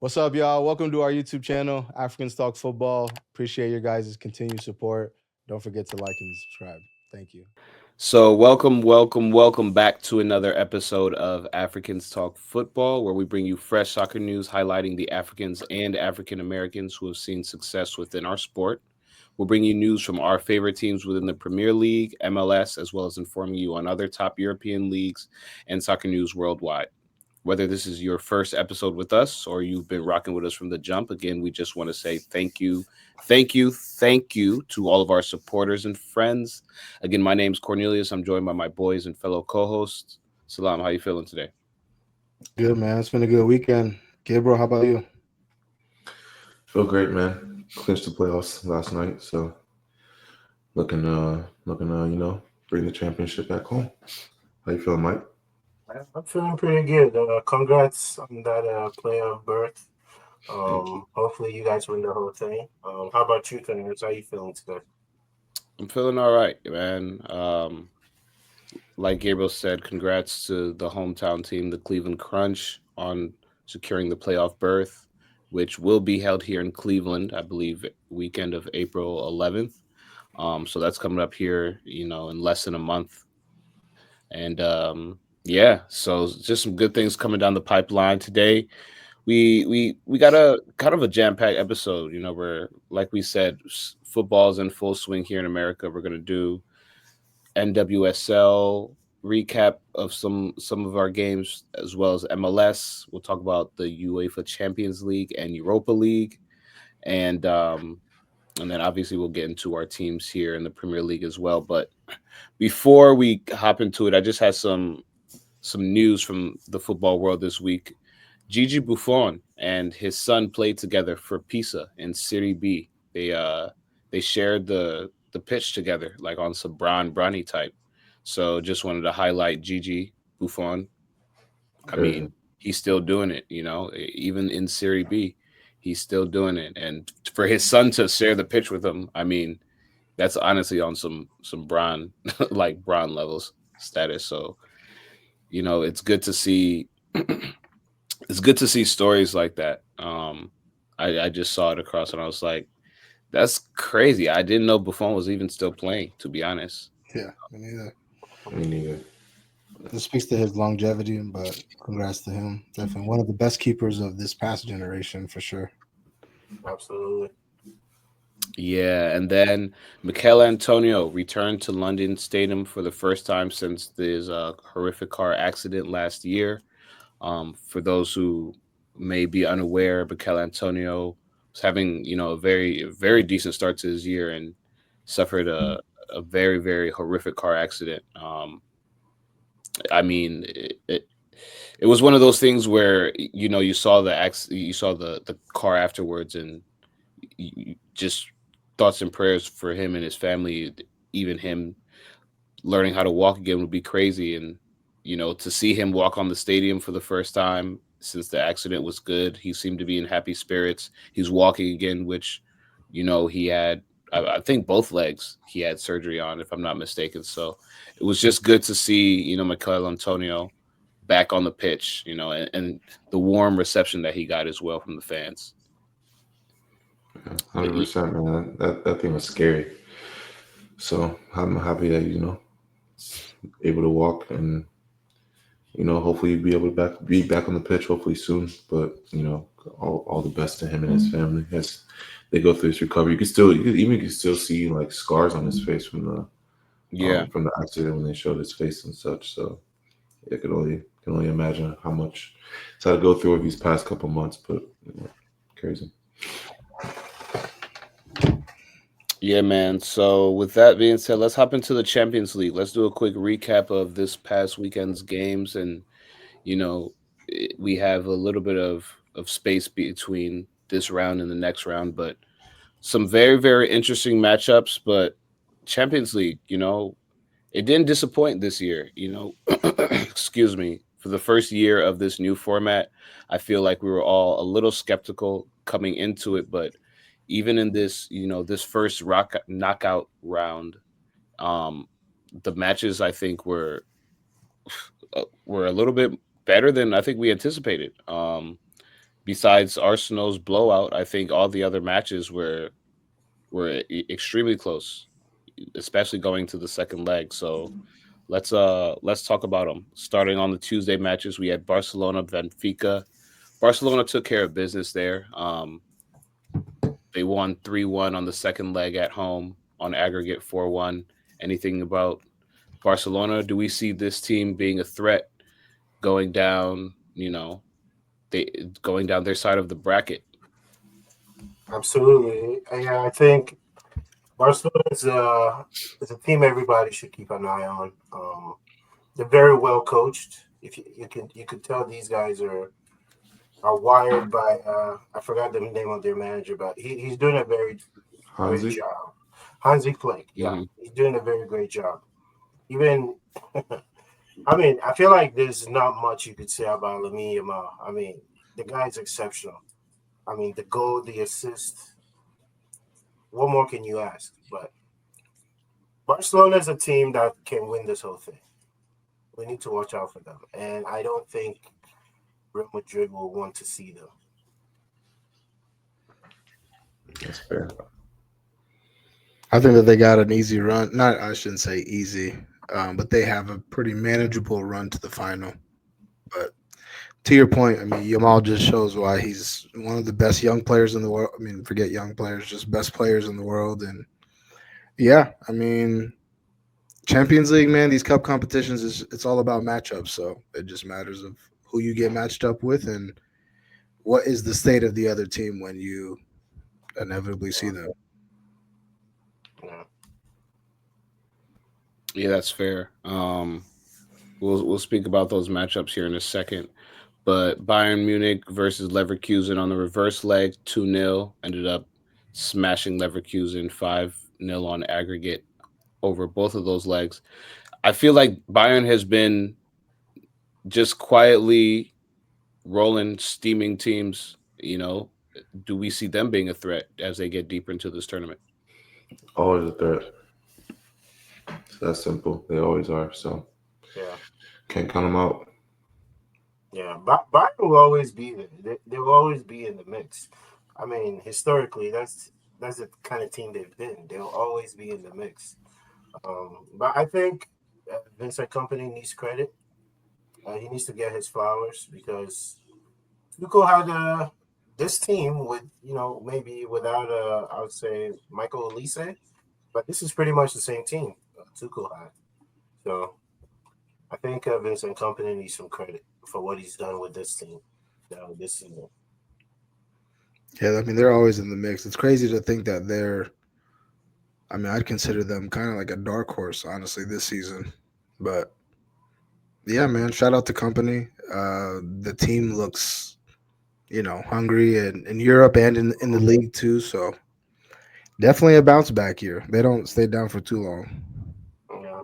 What's up, y'all? Welcome to our YouTube channel, Africans Talk Football. Appreciate your guys' continued support. Don't forget to like and subscribe. Thank you. So, welcome back to another episode of Africans Talk Football, where we bring you fresh soccer news highlighting the Africans and African Americans who have seen success within our sport. We'll bring you news from our favorite teams within the Premier League, MLS, as well as informing you on other top European leagues and soccer news worldwide. Whether this is your first episode with us or you've been rocking with us from the jump, again, we just want to say thank you to all of our supporters and friends. Again, my name's Cornelius. I'm joined by my boys and fellow co-hosts. Salam, how you feeling today? Good, man. It's been a good weekend. Gabriel, how about you? Feel great, man. Clinched the playoffs last night, so looking, bring the championship back home. How you feeling, Mike? I'm feeling pretty good. Congrats on that playoff berth. Hopefully you guys win the whole thing. How about you, Cornelius? How you feeling today? I'm feeling all right, man. Like Gabriel said, congrats to the hometown team, the Cleveland Crunch, on securing the playoff berth, which will be held here in Cleveland, I believe, weekend of April 11th. So that's coming up here, in less than a month. And yeah, so just some good things coming down the pipeline today. We got a kind of a jam-packed episode, where, like we said, football's in full swing here in America. We're gonna do NWSL recap of some of our games, as well as MLS. We'll talk about the UEFA Champions League and Europa League, and then obviously we'll get into our teams here in the Premier League as well. But before we hop into it, I just had some news from the football world this week. Gigi Buffon and his son played together for Pisa in Serie B. They shared the pitch together, like on some Bronny type. So just wanted to highlight Gigi Buffon. I mean, he's still doing it, even in Serie B, he's still doing it. And for his son to share the pitch with him, I mean, that's honestly on some Bron like Bron levels status. So, it's good to see. It's good to see stories like that. I just saw it across and I was like, that's crazy. I didn't know Buffon was even still playing, to be honest. Yeah, me neither. Me neither. This speaks to his longevity, but congrats to him. Definitely one of the best keepers of this past generation, for sure. Absolutely. Yeah, and then Mikel Antonio returned to London Stadium for the first time since this horrific car accident last year. For those who may be unaware, Mikel Antonio was having, a very, very decent start to his year and suffered a very, very horrific car accident. I mean, it was one of those things where, you saw the car afterwards, and you just thoughts and prayers for him and his family. Even him learning how to walk again would be crazy, and to see him walk on the stadium for the first time since the accident was good. He seemed to be in happy spirits. He's walking again, which, he had, I think both legs he had surgery on, if I'm not mistaken. So it was just good to see, Mikel Antonio back on the pitch, and the warm reception that he got as well from the fans. 100%, man. That thing was scary. So I'm happy that able to walk and hopefully be able to be back on the pitch hopefully soon. But all the best to him and his family as they go through this recovery. You can still see like scars on his face from the accident when they showed his face and such. So I can only imagine how much it's had to go through these past couple months. But crazy. Yeah, man. So with that being said, let's hop into the Champions League. Let's do a quick recap of this past weekend's games, and we have a little bit of space between this round and the next round, but some very, very interesting matchups. But Champions League, it didn't disappoint this year. Excuse me. For the first year of this new format, I feel like we were all a little skeptical coming into it, but even in this, this first knockout round, the matches I think were a little bit better than I think we anticipated. besides Arsenal's blowout, I think all the other matches were extremely close, especially going to the second leg. So let's talk about them. Starting on the Tuesday matches, we had Barcelona Benfica. Barcelona took care of business there. They won 3-1 on the second leg at home on aggregate 4-1. Anything about Barcelona? Do we see this team being a threat going down, going down their side of the bracket? Absolutely. Yeah, I think Barcelona is a team everybody should keep an eye on. They're very well coached. If you could tell these guys are wired by I forgot the name of their manager, but he's doing a very great Hansi. job. Hansi Flick, yeah, he's doing a very great job. Even, I mean, I feel like there's not much you could say about Lamine Yamal. I mean, the guy's exceptional. I mean, the goal, the assist. What more can you ask? But Barcelona is a team that can win this whole thing. We need to watch out for them, and I don't think Real Madrid will want to see them. That's fair. I think that they got an easy run. I shouldn't say easy, but they have a pretty manageable run to the final. But to your point, I mean, Yamal just shows why he's one of the best young players in the world. I mean, forget young players, just best players in the world. And yeah, I mean, Champions League, man, these cup competitions, it's all about matchups. So it just matters of who you get matched up with and what is the state of the other team when you inevitably see them. Yeah, that's fair. We'll speak about those matchups here in a second. But Bayern Munich versus Leverkusen on the reverse leg, 2-0. Ended up smashing Leverkusen 5-0 on aggregate over both of those legs. I feel like Bayern has been just quietly rolling, steaming teams. Do we see them being a threat as they get deeper into this tournament? Always a threat. It's that simple. They always are. So yeah, can't count them out. Yeah, Bayern will always be there. They will always be in the mix. I mean, historically, that's the kind of team they've been. They'll always be in the mix. But I think Vincent Kompany needs credit. He needs to get his flowers because Tuchel had this team with, maybe without, I would say, Michael Olise, but this is pretty much the same team Tuchel had. So I think Vincent Kompany needs some credit for what he's done with this team this season. Yeah, I mean, they're always in the mix. It's crazy to think that I'd consider them kind of like a dark horse, honestly, this season. But yeah, man, shout out to Kompany. The team looks, hungry in Europe and in the league too. So definitely a bounce back here. They don't stay down for too long. Yeah.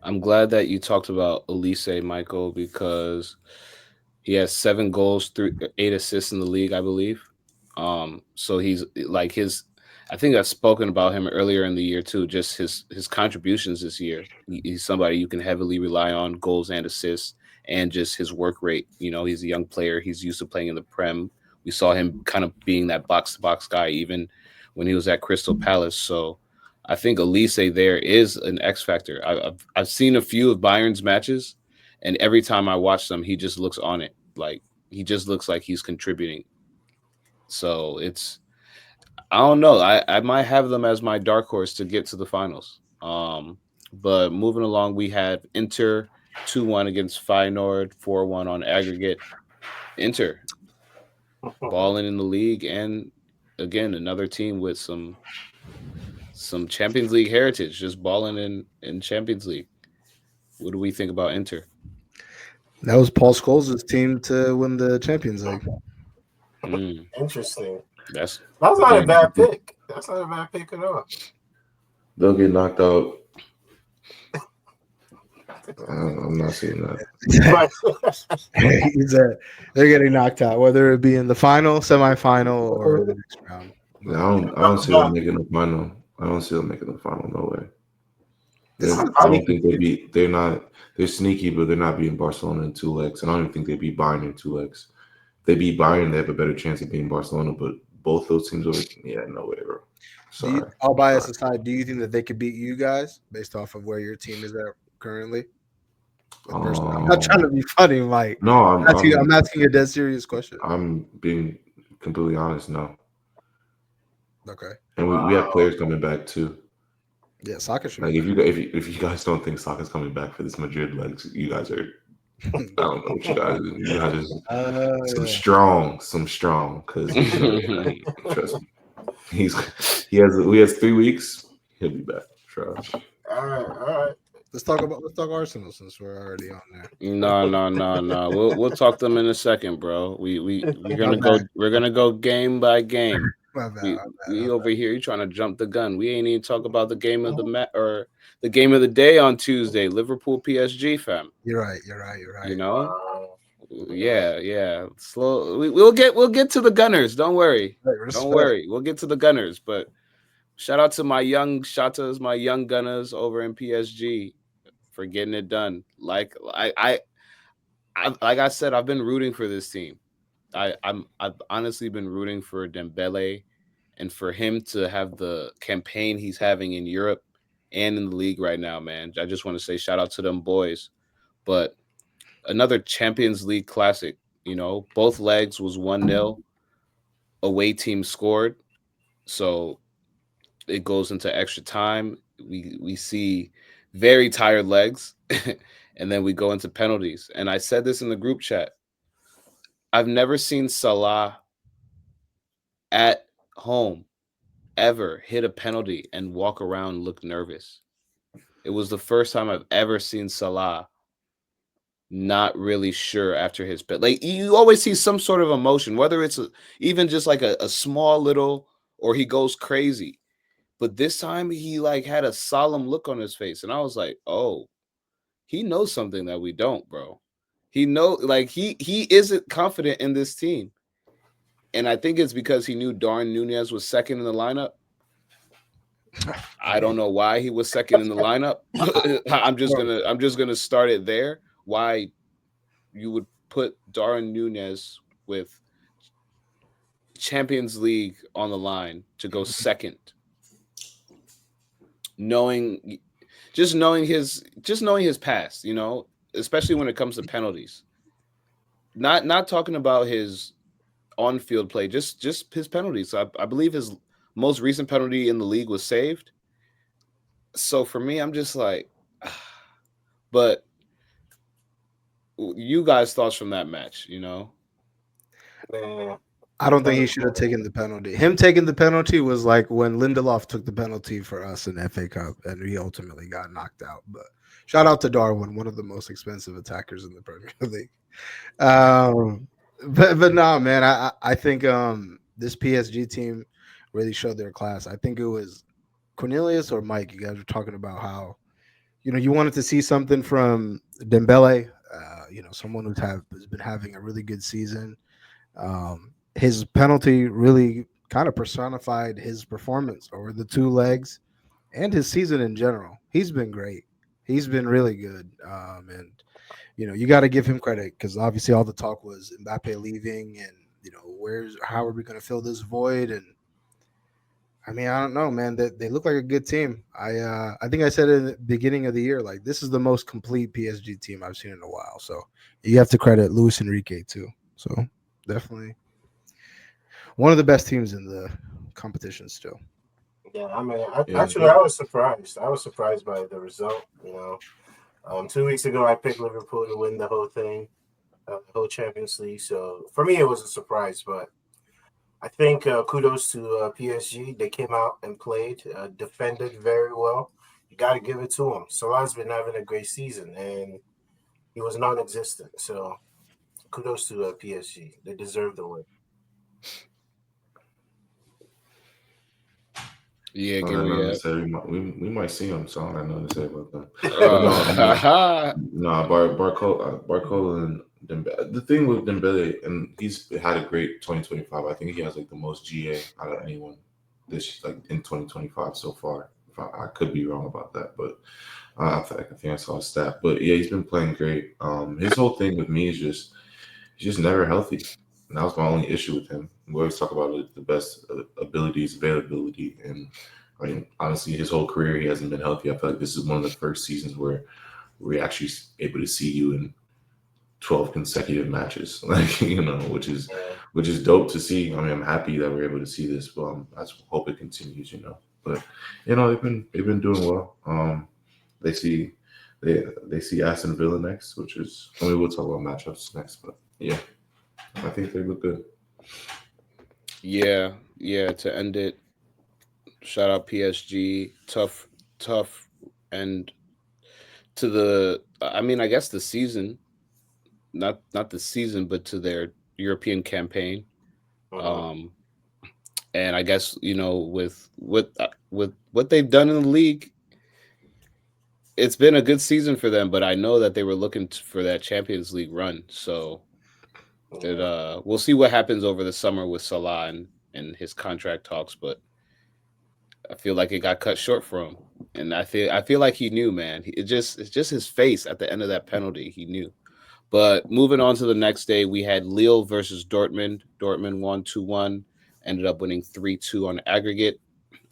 I'm glad that you talked about Olise, Michael, because he has 7 goals, 8 assists in the league, I believe. So he's like I think I've spoken about him earlier in the year too, just his contributions this year. He's somebody you can heavily rely on, goals and assists, and just his work rate. He's a young player. He's used to playing in the Prem. We saw him kind of being that box-to-box guy even when he was at Crystal Palace. So I think Olise there is an X factor. I've seen a few of Bayern's matches, and every time I watch them, he just looks on it. Like he just looks like he's contributing. So I don't know. I might have them as my dark horse to get to the finals. But moving along, we had Inter 2-1 against Feyenoord, 4-1 on aggregate. Inter balling in the league, and again another team with some Champions League heritage, just balling in Champions League. What do we think about Inter? That was Paul Scholes' team to win the Champions League. Interesting. That's not a bad pick. That's not a bad pick at all. They'll get knocked out. I'm not seeing that. They're getting knocked out, whether it be in the final, semifinal, or the next round. I don't see them making the final. I don't see them making the final. No way. I don't think they beat. They're not. They're sneaky, but they're not beating Barcelona in 2 legs. And I don't even think they beat Bayern in 2 legs. If they beat Bayern, they have a better chance of beating Barcelona. But both those teams are. Yeah, no way, bro. Sorry. All bias aside, do you think that they could beat you guys based off of where your team is at currently? I'm not trying to be funny, Mike. No, I'm asking a dead serious question. I'm being completely honest. No. Okay. And we have players coming back too. Yeah, soccer should. Like if you guys don't think soccer's coming back for this Madrid legs, you guys are. I don't know what you guys. You guys are some strong. Because trust me, he has 3 weeks. He'll be back. Trust. All right. Let's talk Arsenal since we're already on there. No. We'll talk them in a second, bro. We're gonna go game by game. My bad. We over here, you trying to jump the gun. We ain't even talk about the game of the game of the day on Tuesday, Liverpool PSG, fam. You're right. You know? Yeah. Slow. We'll get to the Gunners. Don't worry. Don't worry. We'll get to the Gunners. But shout out to my young SHOUTOUTS, my young Gunners over in PSG for getting it done. Like I said, I've been rooting for this team. I've honestly been rooting for Dembele and for him to have the campaign he's having in Europe and in the league right now, man. I just want to say shout out to them boys. But another Champions League classic, you know, both legs was 1-0. Away team scored. So it goes into extra time. We see very tired legs and then we go into penalties. And I said this in the group chat. I've never seen Salah at home ever hit a penalty and walk around and look nervous. It was the first time I've ever seen Salah not really sure after his pit. Like you always see some sort of emotion, whether it's even just like a small little or he goes crazy. But this time he like had a solemn look on his face. And I was like, oh, he knows something that we don't, bro. He isn't confident in this team. And I think it's because he knew Darwin Núñez was second in the lineup. I don't know why he was second in the lineup. I'm just gonna start it there. Why you would put Darwin Núñez with Champions League on the line to go second, knowing his past, you know, especially when it comes to penalties. Not talking about his on-field play, just his penalties. I believe his most recent penalty in the league was saved. So for me, I'm just like, but you guys' thoughts from that match, you know? I don't think he should have taken the penalty. Him taking the penalty was like when Lindelof took the penalty for us in FA Cup and he ultimately got knocked out. But shout out to Darwin, one of the most expensive attackers in the Premier League. But no, man, I think this PSG team really showed their class. I think it was Cornelius or Mike. You guys were talking about how, you know, you wanted to see something from Dembele, you know, someone who's been having a really good season. His penalty really kind of personified his performance over the 2 legs and his season in general. He's been great. He's been really good. And, you know, you got to give him credit because obviously all the talk was Mbappe leaving and, you know, how are we going to fill this void? And I mean, I don't know, man. They look like a good team. I think I said in the beginning of the year, like this is the most complete PSG team I've seen in a while. So you have to credit Luis Enrique too. So definitely one of the best teams in the competition still. Yeah, I mean, I was surprised. I was surprised by the result. You know, 2 weeks ago I picked Liverpool to win the whole thing, the whole Champions League. So for me, it was a surprise. But I think kudos to PSG. They came out and played, defended very well. You got to give it to them. Salah's been having a great season, and he was non-existent. So kudos to PSG. They deserve the win. Yeah, we might see him. So I don't know to say about that. Barcola and Dembele. The thing with Dembele, and he's had a great 2025. I think he has like the most GA out of anyone in 2025 so far I could be wrong about that, but I think I saw a stat. But yeah, he's been playing great. His whole thing with me is he's just never healthy. And that was my only issue with him. We always talk about the best abilities, availability, and I mean, honestly, his whole career he hasn't been healthy. I feel like this is one of the first seasons where we're actually able to see you in 12 consecutive matches, like which is dope to see. I mean, I'm happy that we're able to see this, but I just hope it continues. But they've been doing well. They see they see Aston Villa next, which is I mean we'll talk about matchups next, but yeah, I think they look good. Yeah, yeah. To end it, shout out PSG. Tough, and to the. I mean, I guess the season, not the season, but to their European campaign. Um, and I guess with what they've done in the league, it's been a good season for them. But I know that they were looking for that Champions League run, so we'll see what happens over the summer with Salah and his contract talks. But I feel like it got cut short for him, and I feel like he knew, man. It's just his face at the end of that penalty. He knew. But moving on to the next day, we had Lille versus Dortmund. Dortmund won 2-1, ended up winning 3-2 on aggregate.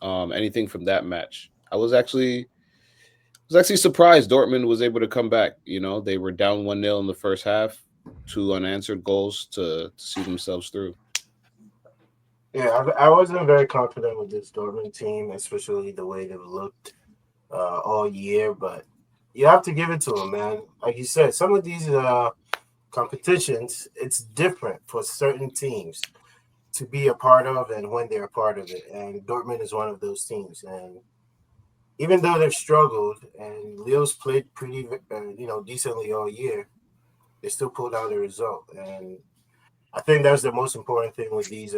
Anything from that match? I was actually surprised Dortmund was able to come back. They were down 1-0 in the first half, 2 unanswered goals to see themselves through. Yeah, I wasn't very confident with this Dortmund team, especially the way they've looked all year. But you have to give it to them, man. Like you said, some of these competitions, it's different for certain teams to be a part of and when they're a part of it. And Dortmund is one of those teams. And even though they've struggled and Leo's played pretty, decently all year, they still pulled out a result. And I think that's the most important thing with these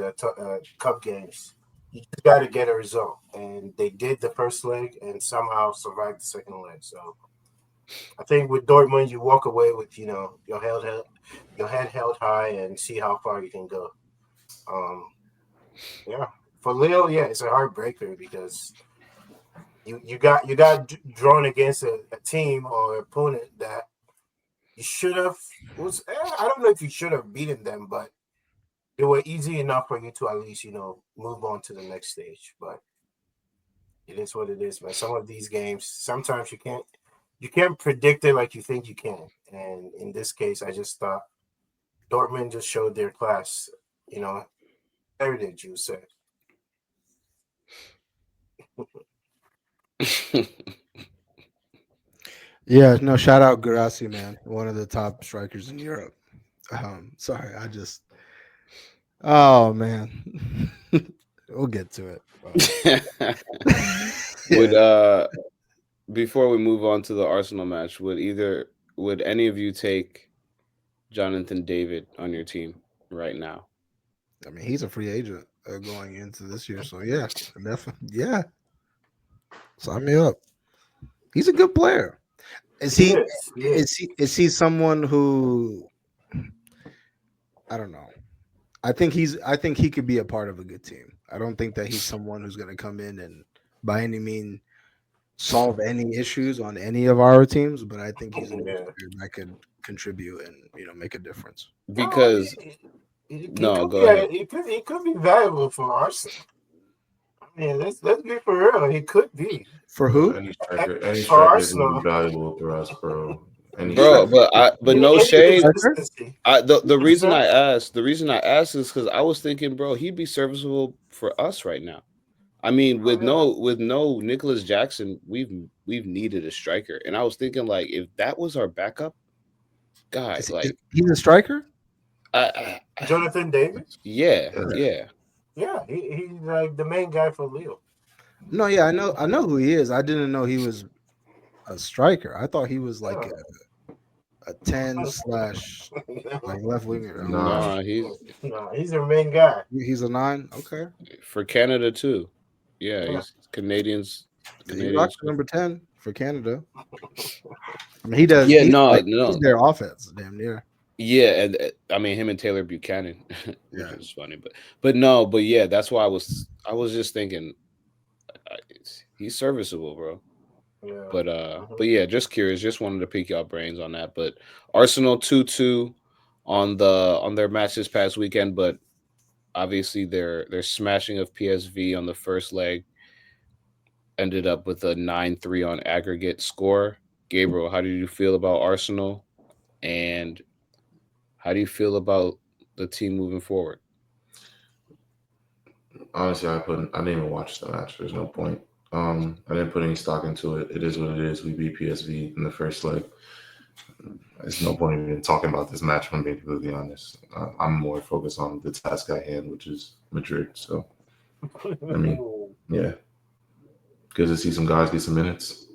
cup games. You just got to get a result, and they did the first leg and somehow survived the second leg. So I think with Dortmund, you walk away with your head held high and see how far you can go. Yeah, for Leo, yeah, it's a heartbreaker because you got drawn against a team or opponent that you should have I don't know if you should have beaten them, but they were easy enough for you to at least, move on to the next stage. But it is what it is, man. Some of these games, sometimes you can't predict it like you think you can. And in this case, I just thought Dortmund just showed their class, heritage, you said. Yeah, no, shout out Garassi, man. One of the top strikers in Europe. Sorry, oh man. We'll get to it. Before we move on to the Arsenal match, would any of you take Jonathan David on your team right now? I mean, he's a free agent going into this year, so yeah, definitely, yeah. Sign me up. He's a good player. Is he someone who I don't know. I think he could be a part of a good team. I don't think that he's someone who's going to come in and by any means solve any issues on any of our teams, but I think he's a player that could contribute and make a difference. Because go ahead. He could be valuable for Arsenal. I mean, let's be for real. He could be for who? Any striker is valuable for us, bro. But no shade. The reason I asked is because I was thinking, bro, he'd be serviceable for us right now. I mean, with no Nicholas Jackson, we've needed a striker, and I was thinking like if that was our backup guy, he's a striker. Jonathan David. Yeah. He's like the main guy for Leo. No, yeah, I know who he is. I didn't know he was a striker. I thought he was like a 10/ like left winger. No, he's their main guy. He's a 9. Okay. For Canada too. Yeah. He's Canadians. He rocks number 10 for Canada. I mean, he does. Yeah, he's their offense, damn near. Yeah, and I mean him and Taylor Buchanan, which is funny, but yeah, that's why I was just thinking He's serviceable, bro. Yeah. But yeah, just curious, just wanted to pick y'all brains on that. But Arsenal 2-2 on their match this past weekend, but obviously their smashing of PSV on the first leg ended up with a 9-3 on aggregate score. Gabriel, how did you feel about Arsenal, and how do you feel about the team moving forward? Honestly, I didn't even watch the match. There's no point. I didn't put any stock into it. It is what it is. We beat PSV in the first leg. There's no point even talking about this match. If I'm being completely honest. I'm more focused on the task at hand, which is Madrid. So I mean, yeah, good to see some guys get some minutes.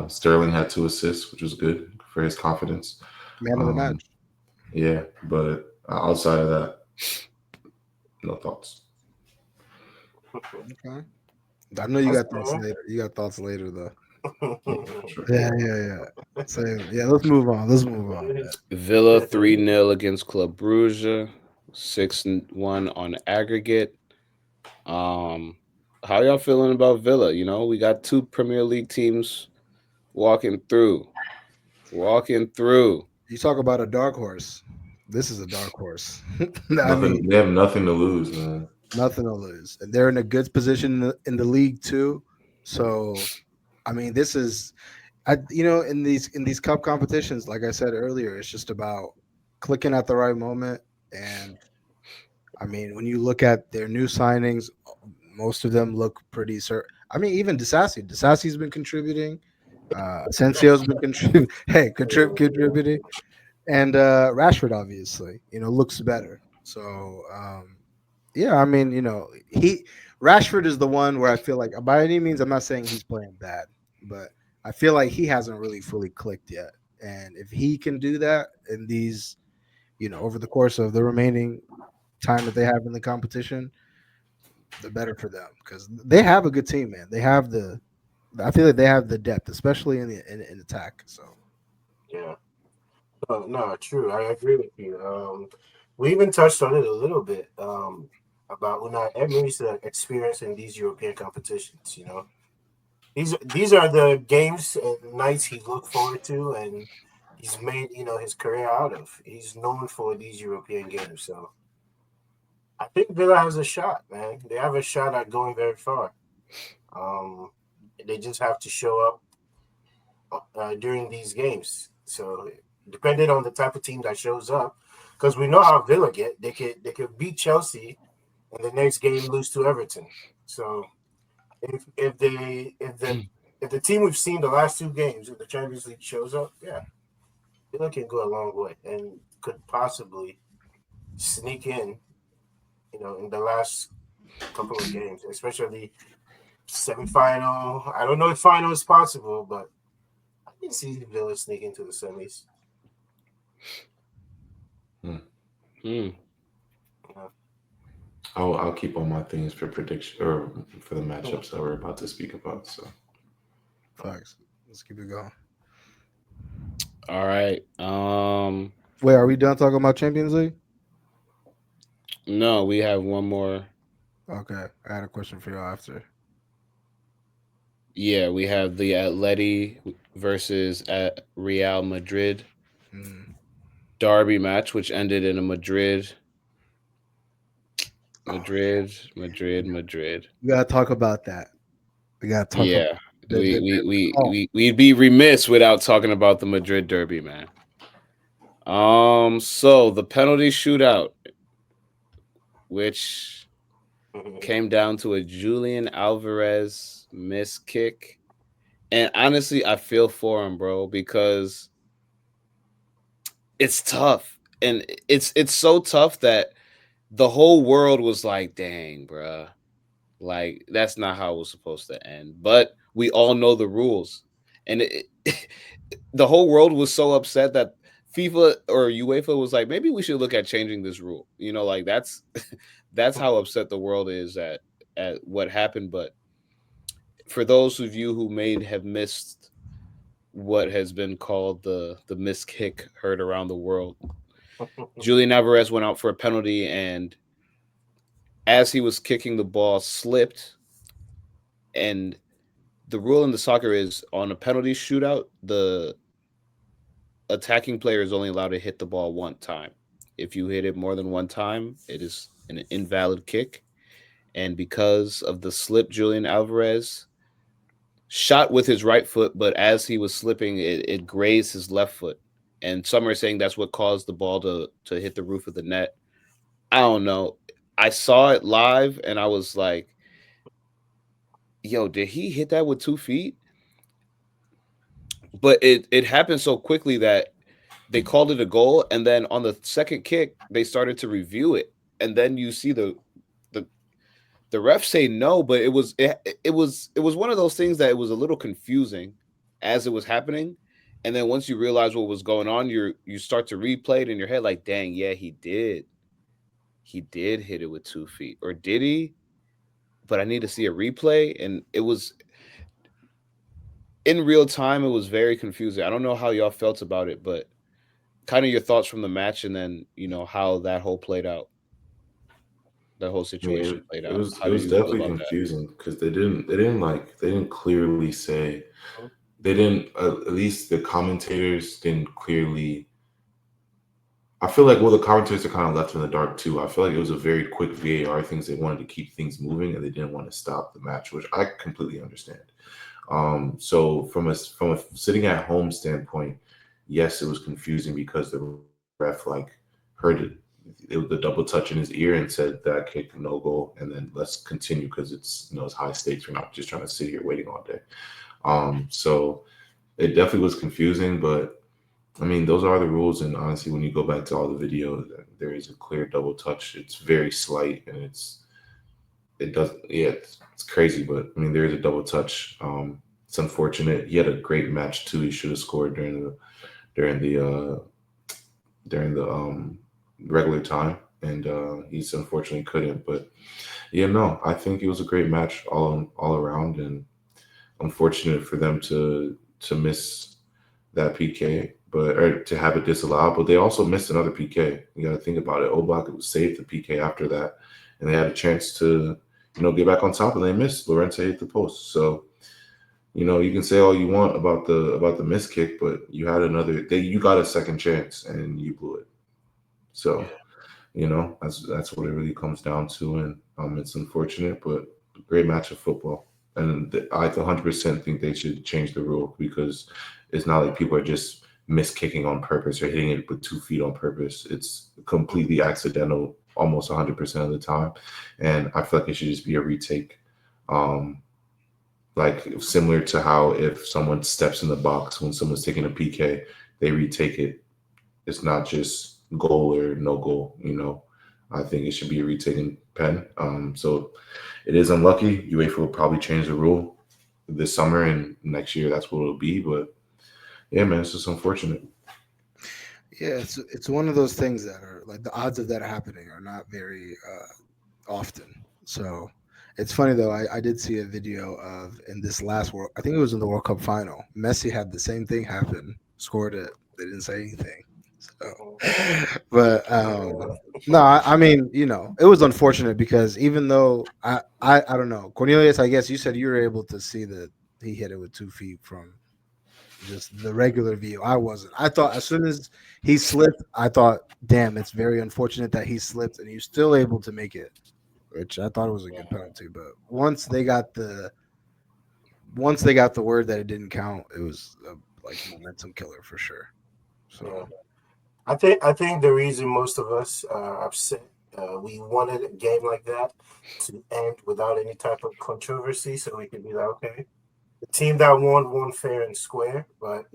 Sterling had 2 assists, which was good for his confidence. Man of the Um, match. yeah, but outside of that, no thoughts. Okay. I know you That's got thoughts fair. later. You got thoughts later though. Yeah, for sure. Yeah. Same. Yeah, let's move on. Let's move on. Man. Villa 3-0 against Club Brugge, 6-1 on aggregate. How y'all feeling about Villa? You know, we got 2 Premier League teams walking through. You talk about a dark horse. This is a dark horse. I mean, Nothing. They have nothing to lose, man. nothing to lose, and they're in a good position in the league too. So, I mean, this is, in these cup competitions, like I said earlier, it's just about clicking at the right moment. And I mean, when you look at their new signings, most of them look pretty certain. I mean, even Disasi's been contributing. Asensio's been contributing. Hey, contributing. And Rashford obviously, looks better. So yeah, I mean, he Rashford is the one where I feel like by any means I'm not saying he's playing bad, but I feel like he hasn't really fully clicked yet. And if he can do that in these, over the course of the remaining time that they have in the competition, the better for them because they have a good team, man. I feel like they have the depth, especially in attack. So Yeah. No, true. I agree with you. We even touched on it a little bit about Unai Emery's experience in these European competitions. These are the games and nights he looked forward to, and he's made his career out of. He's known for these European games, so I think Villa has a shot, man. They have a shot at going very far. Um, they just have to show up during these games. So depending on the type of team that shows up, because we know how Villa get, they could beat Chelsea and the next game lose to Everton. So if the team we've seen the last 2 games of the Champions League shows up, yeah, Villa can go a long way and could possibly sneak in the last couple of games, especially semifinal. I don't know if final is possible, but I can see Villa sneak into the semis. Hmm. Yeah. I'll keep all my things for prediction or for the matchups that we're about to speak about. So facts. Let's keep it going. All right. Wait, are we done talking about Champions League? No, we have one more. Okay, I had a question for you after. Yeah, we have the Atleti versus at Real Madrid Mm. derby match, which ended in a Madrid. We gotta talk about that. We gotta talk about Yeah, oh, we'd be remiss without talking about the Madrid derby, man. So the penalty shootout, which came down to a Julian Alvarez missed kick, and honestly, I feel for him, bro, because it's tough, and it's so tough that the whole world was like, "Dang, bruh. Like that's not how it was supposed to end." But we all know the rules, and the whole world was so upset that FIFA or UEFA was like, maybe we should look at changing this rule. Like that's that's how upset the world is at what happened. But for those of you who may have missed what has been called the missed kick heard around the world, Julian Alvarez went out for a penalty, and as he was kicking the ball, slipped, and the rule in the soccer is on a penalty shootout, the attacking player is only allowed to hit the ball one time. If you hit it more than one time, it is an invalid kick. And because of the slip, Julian Alvarez shot with his right foot, but as he was slipping, it grazed his left foot. And some are saying that's what caused the ball to hit the roof of the net. I don't know. I saw it live and I was like, yo, did he hit that with 2 feet? But it happened so quickly that they called it a goal. And then on the second kick, they started to review it. And then you see the ref say no, but it was one of those things that it was a little confusing as it was happening. And then once you realize what was going on, you start to replay it in your head like, dang, yeah, he did. He did hit it with 2 feet. Or did he? But I need to see a replay. And it was in real time, it was very confusing. I don't know how y'all felt about it, but kind of your thoughts from the match and then, how that whole played out. That whole I mean, situation played it out. was How it do was you feel definitely about that? confusing because they didn't clearly say, they didn't, at least the commentators didn't clearly. I feel like, well, the commentators are kind of left in the dark too. I feel like it was a very quick VAR things. They wanted to keep things moving and they didn't want to stop the match, which I completely understand. So from a sitting at home standpoint, yes, it was confusing because the ref heard it was the double touch in his ear and said that kick no goal, and then let's continue because it's high stakes. We're not just trying to sit here waiting all day. So it definitely was confusing, but I mean those are the rules. And honestly, when you go back to all the videos, there is a clear double touch. It's very slight, and it does, yeah, it's crazy, but I mean there is a double touch. It's unfortunate. He had a great match too. He should have scored during the during the regular time, and he's unfortunately couldn't. But yeah, no, I think it was a great match all around, and unfortunate for them to miss that PK, but or to have it disallowed. But they also missed another PK. You got to think about it. Oblak saved the PK after that, and they had a chance to get back on top, and they missed. Llorente hit the post, so. You can say all you want about the miss kick, but you got a second chance and you blew it. So, that's what it really comes down to, and it's unfortunate, but great match of football. And I 100% think they should change the rule because it's not like people are just miss kicking on purpose or hitting it with 2 feet on purpose. It's completely accidental almost 100% of the time, and I feel like it should just be a retake. Like similar to how if someone steps in the box when someone's taking a PK, they retake it. It's not just goal or no goal. I think it should be a retaken pen. So it is unlucky. UEFA will probably change the rule this summer, and next year that's what it'll be. But yeah, man, it's just unfortunate. Yeah, it's one of those things that are like the odds of that happening are not very often. So it's funny though. I did see a video of in this last world. I think it was in the World Cup final. Messi had the same thing happen. Scored it. They didn't say anything. So, but no, I mean, it was unfortunate because even though I don't know, Cornelius, I guess you said you were able to see that he hit it with 2 feet from just the regular view. I wasn't. I thought as soon as he slipped, I thought, damn, it's very unfortunate that he slipped and he's still able to make it, which I thought it was a good penalty. But once they got the word that it didn't count, it was a momentum killer for sure. So. Yeah. I think the reason most of us are upset, we wanted a game like that to end without any type of controversy, so we could be like, okay, the team that won fair and square. But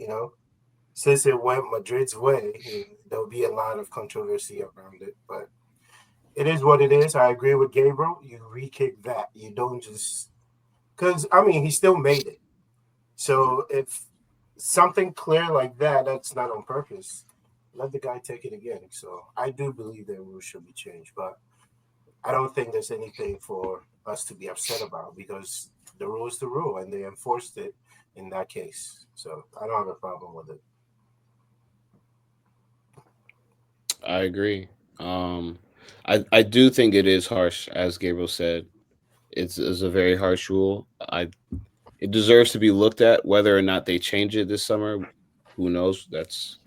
since it went Madrid's way, there'll be a lot of controversy around it. But it is what it is. I agree with Gabriel. You re-kick that. You don't just because he still made it. So if something clear like that, that's not on purpose. Let the guy take it again. So I do believe that rules should be changed, but I don't think there's anything for us to be upset about because the rule is the rule and they enforced it in that case. So I don't have a problem with it. I agree. I do think it is harsh, as Gabriel said. It's a very harsh rule. It deserves to be looked at. Whether or not they change it this summer, who knows? That's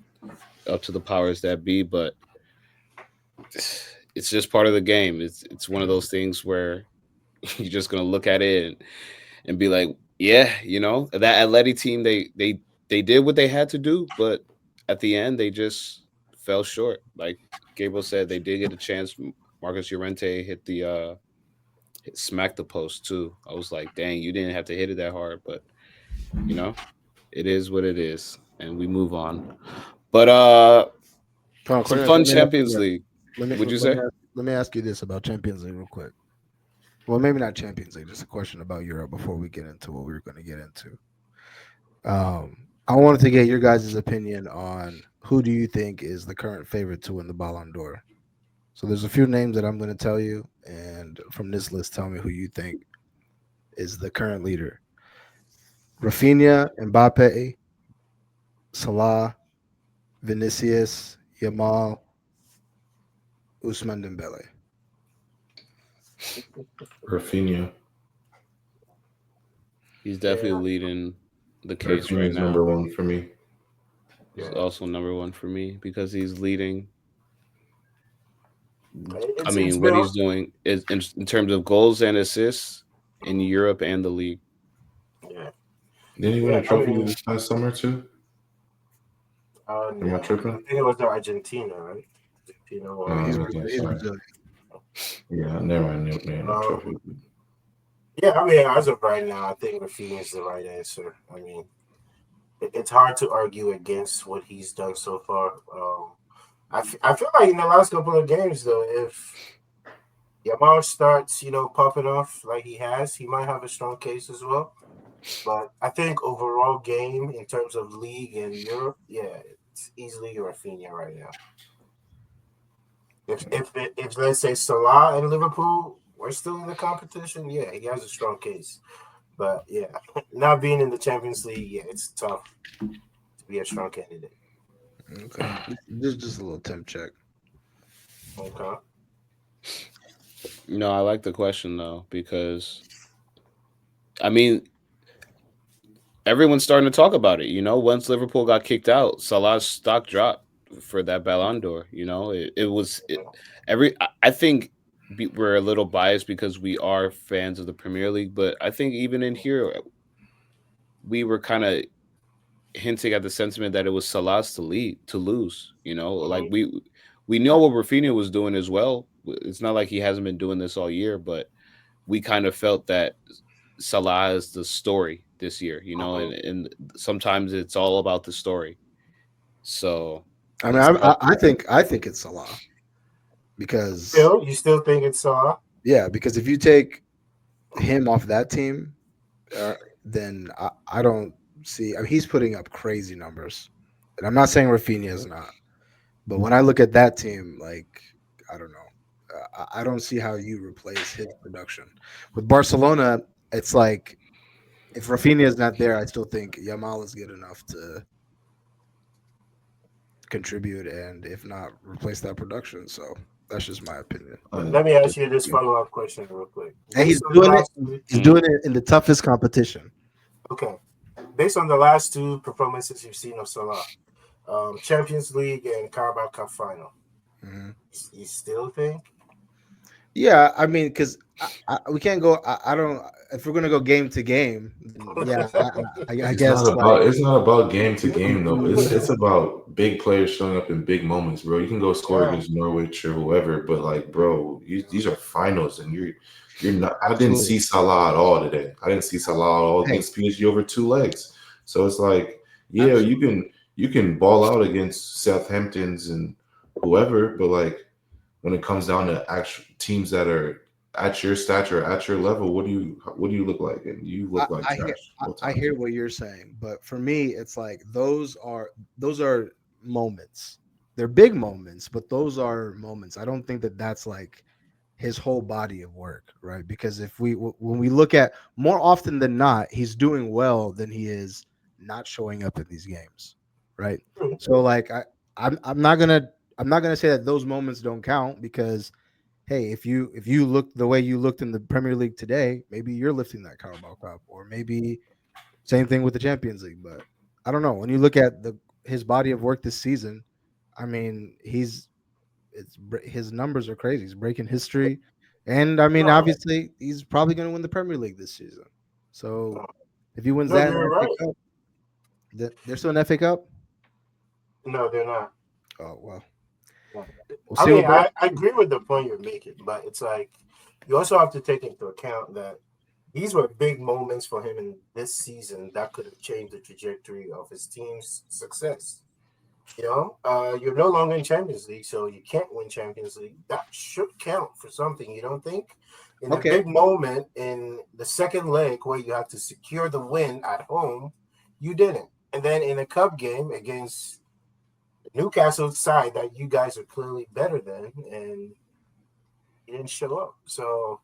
up to the powers that be. But it's just part of the game. It's one of those things where you're just gonna look at it and be like, yeah, that Atleti team, they did what they had to do, but at the end they just fell short. Like Gabriel said, they did get a chance. Marcus Llorente hit smacked the post too. I was like, dang, you didn't have to hit it that hard, but it is what it is, and we move on. But some fun Champions League. Would you say? Let me ask you this about Champions League real quick. Well, maybe not Champions League, just a question about Europe before we get into what we were going to get into. I wanted to get your guys' opinion on who do you think is the current favorite to win the Ballon d'Or. So there's a few names that I'm going to tell you, and from this list, tell me who you think is the current leader. Rafinha, Mbappe, Salah, Vinicius, Yamal, Ousmane Dembele. Rafinha. He's definitely leading the case Rafinha's right now. number one for me. He's also number one for me because he's leading. I mean, what he's doing is in terms of goals and assists in Europe and the league. Yeah. Didn't he win a trophy this past summer too? No, I think it was the Argentina, right? He's Brazilian. Yeah, never mind. No trophy. Yeah, I mean, as of right now, I think Rafinha is the right answer. I mean, it's hard to argue against what he's done so far. I feel like in the last couple of games, though, if Yamal starts, popping off like he has, he might have a strong case as well. But I think overall game in terms of league and Europe, yeah, it's easily Rafinha right now. If let's say Salah and Liverpool were still in the competition, yeah, he has a strong case. But yeah, not being in the Champions League, yeah, it's tough to be a strong candidate. Okay, just a little temp check. Okay. I like the question though because, I mean, everyone's starting to talk about it. Once Liverpool got kicked out, Salah's stock dropped for that Ballon d'Or. I think we're a little biased because we are fans of the Premier League, but I think even in here, we were kind of hinting at the sentiment that it was Salah's to lose. Like we know what Rafinha was doing as well. It's not like he hasn't been doing this all year, but we kind of felt that Salah is the story this year, and sometimes it's all about the story. So I mean, I think it's Salah because you still think it's Salah? Yeah, because if you take him off that team, then I don't see. I mean, he's putting up crazy numbers, and I'm not saying Rafinha is not, but when I look at that team, like I don't know, I don't see how you replace his production with Barcelona. It's like if Rafinha is not there, I still think Yamal is good enough to contribute, and if not, replace that production. So that's just my opinion. Let me ask you this follow-up question real quick. And he's doing it. He's doing it in the toughest competition. Okay, based on the last two performances you've seen of Salah, Champions League and Carabao Cup final, you still think? Yeah, I mean, because we can't go. I don't. If we're gonna go game to game, yeah, I guess it's not about game to game though. It's about big players showing up in big moments, bro. You can go score against Norwich or whoever, but like, bro, these are finals, and you're not. I didn't see Salah at all today. I didn't see Salah at all against PSG over 2 legs. So it's like, yeah, you can ball out against Southamptons and whoever, but like when it comes down to actual teams that are at your stature, at your level, what do you look like? And you look like trash. I hear what you're saying, but for me, it's like those are moments. They're big moments, but those are moments. I don't think that that's like his whole body of work, right? Because when we look at more often than not, he's doing well than he is not showing up in these games, right? So like I'm not gonna say that those moments don't count because hey, if you look the way you looked in the Premier League today, maybe you're lifting that Carabao Cup, or maybe Same thing with the Champions League, but I don't know. When you look at his body of work this season, I mean, his numbers are crazy. He's breaking history, and I mean, No, obviously, he's probably going to win the Premier League this season. So if he wins no, that in you're the FA right. Cup, they're still in FA Cup. No, they're not. Oh well, No. we'll I see mean, what. I agree with the point you're making, but it's like you also have to take into account that these were big moments for him in this season that could have changed the trajectory of his team's success. You're no longer in Champions League, so you can't win Champions League. That should count for something, you don't think? In a Okay. big moment in the second leg where you have to secure the win at home, you didn't. And then in a cup game against Newcastle side that you guys are clearly better than, and you didn't show up. So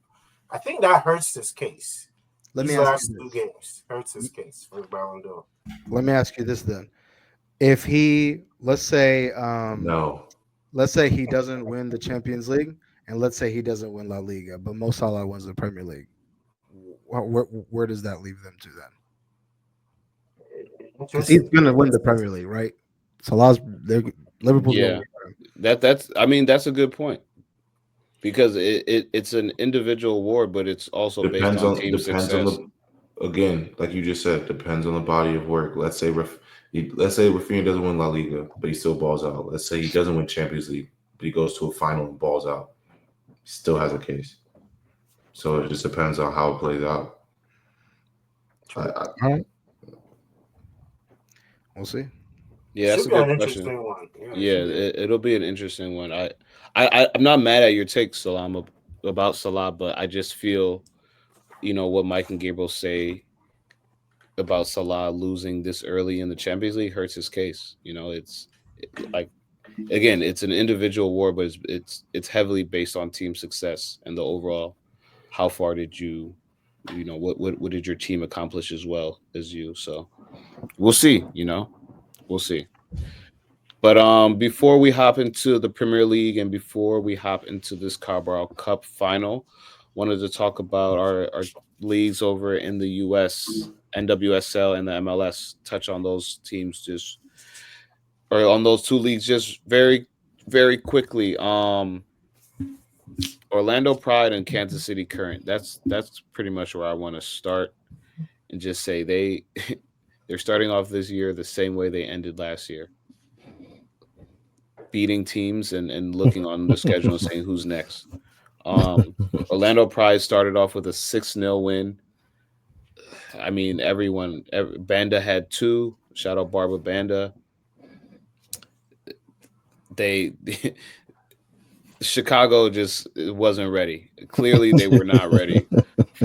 I think that hurts his case. Let me These ask last you two this. games hurts his case for Ballon d'Or. Let me ask you this then. If he, let's say No. he doesn't win the Champions League, and let's say he doesn't win La Liga, but Mo Salah wins the Premier League, where does that leave them to then? Because he's Interesting. going to win the Premier League, right? Liverpool's Yeah. going to win. That's a good point. Because it's an individual award, but it's also Depends based on on team success. Again, like you just said, depends on the body of work. Let's say Rafinha doesn't win La Liga, but he still balls out. Let's say he doesn't win Champions League, but he goes to a final and balls out. He still has a case. So it just depends on how it plays out. All right. We'll see. Yeah, that's Should a be an good question. interesting one. Yeah, it should be. it'll be an interesting one. I'm not mad at your take, Salam, about Salah, but I just feel, what Mike and Gabriel say about Salah losing this early in the Champions League hurts his case. Like, again, it's an individual award, but it's heavily based on team success and the overall. How far did what did your team accomplish as well as you? So we'll see. We'll see. But before we hop into the Premier League and before we hop into this Carabao Cup final, wanted to talk about our leagues over in the US, NWSL and the MLS. Touch on those teams or on those two leagues just very, very quickly. Orlando Pride and Kansas City Current. That's pretty much where I want to start and just say they're starting off this year the same way they ended last year. Beating teams and looking on the schedule and saying who's next. Orlando Pride started off with a 6-0 win. I mean, Banda had 2. Shout out Barbara Banda. Chicago just wasn't ready. Clearly, they were not ready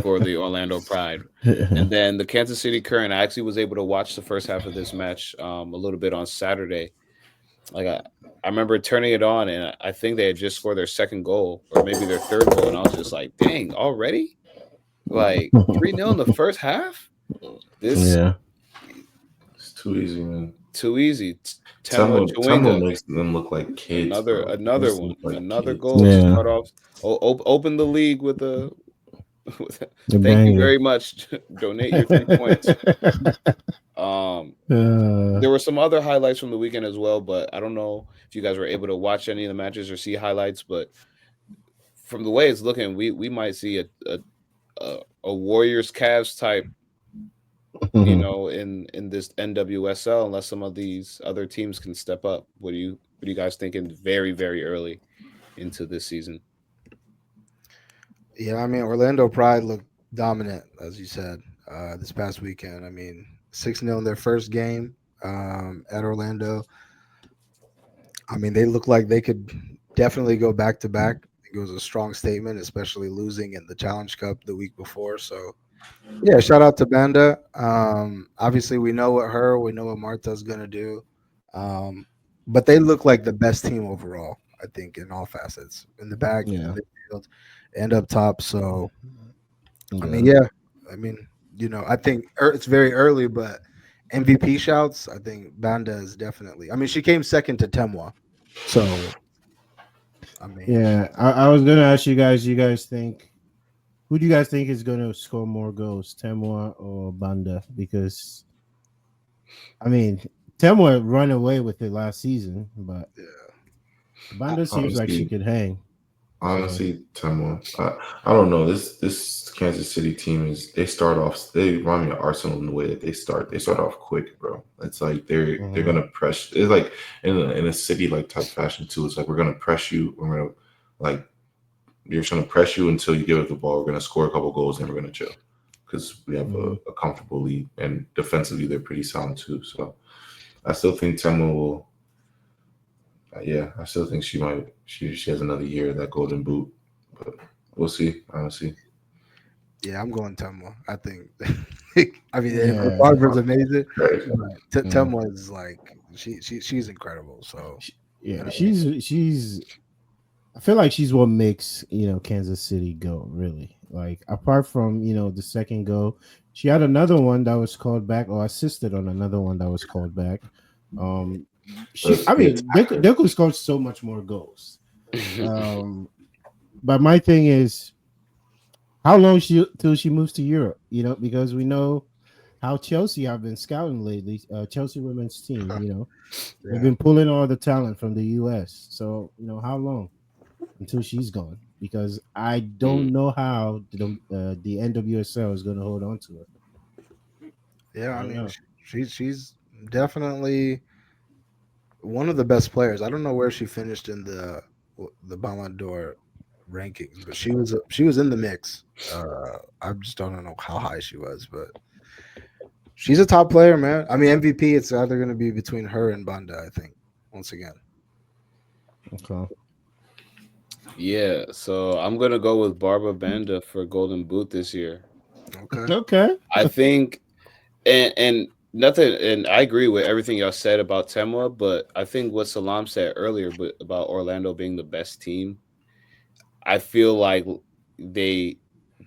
for the Orlando Pride. And then the Kansas City Current, I actually was able to watch the first half of this match a little bit on Saturday. Like I remember turning it on, and I think they had just scored their second goal or maybe their third goal, and I was just like, "Dang, already? Like 3-0 in the first half? This It's too easy, man. too easy." Temple makes them look like kids. Another one, like another kids. goal to start off. Open the league with a. Thank you very much. Donate your 3 points. There were some other highlights from the weekend as well, but I don't know if you guys were able to watch any of the matches or see highlights. But from the way it's looking, we might see a Warriors Cavs type, in this NWSL, unless some of these other teams can step up. What are you guys thinking? Very, very early into this season. Yeah, I mean, Orlando Pride looked dominant, as you said, this past weekend. I mean, 6-0 in their first game at Orlando. I mean, they look like they could definitely go back to back. I think it was a strong statement, especially losing in the Challenge Cup the week before. So, yeah, shout out to Banda. Obviously, we know what Marta's going to do. But they look like the best team overall, I think, in all facets, in the back, in the midfield, and up top. So, I mean, I think it's very early, but MVP shouts, I think Banda is definitely. I mean, she came second to Temwa. So, I mean. Yeah, I was going to ask you guys think Who do you guys think is going to score more goals, Temwa or Banda? Because I mean, Temwa ran away with it last season, but Yeah. Banda seems like she Honestly, could hang. So honestly, Temwa. I don't know. This Kansas City team they start off. They remind me of Arsenal in the way that they start. They start off quick, bro. It's like they're mhm. gonna press. It's like in a city like type fashion too. It's like we're gonna press you. We're gonna like you're just gonna press you until you give us the ball. We're gonna score a couple goals and we're gonna chill because we have Mhm. a comfortable lead and defensively they're pretty sound too. So I still think Temwa will. Yeah, I still think she might. She has another year of that golden boot, but we'll see. Honestly, Yeah, I'm going Temwa. I think. I mean, Yeah, Barbara's amazing, right? but yeah. Temwa is like she's incredible. So you Yeah, know, she's. I feel like she's what makes Kansas City go really. Like apart from the second goal, she had another one that was called back, or assisted on another one that was called back. Um, I The mean, attacker. they could score so much more goals. Um, but my thing is, how long till she moves to Europe? Because we know how Chelsea have been scouting lately. Chelsea women's team, they've yeah, been pulling all the talent from the U.S. So how long until she's gone? Because I Mm. don't know how the NWSL is going to hold on to her. yeah. I I don't mean, know. she's definitely one of the best players. I don't know where she finished in the Ballon d'Or rankings, but she was in the mix. I just don't know how high she was, but she's a top player, man. I mean, MVP. It's either going to be between her and Banda. I think once again. Okay. Yeah, so I'm gonna go with Barbara Banda for Golden Boot this year. Okay. Okay. I think, and nothing, and I agree with everything y'all said about Temwa, but I think what Salam said earlier, but about Orlando being the best team, I feel like they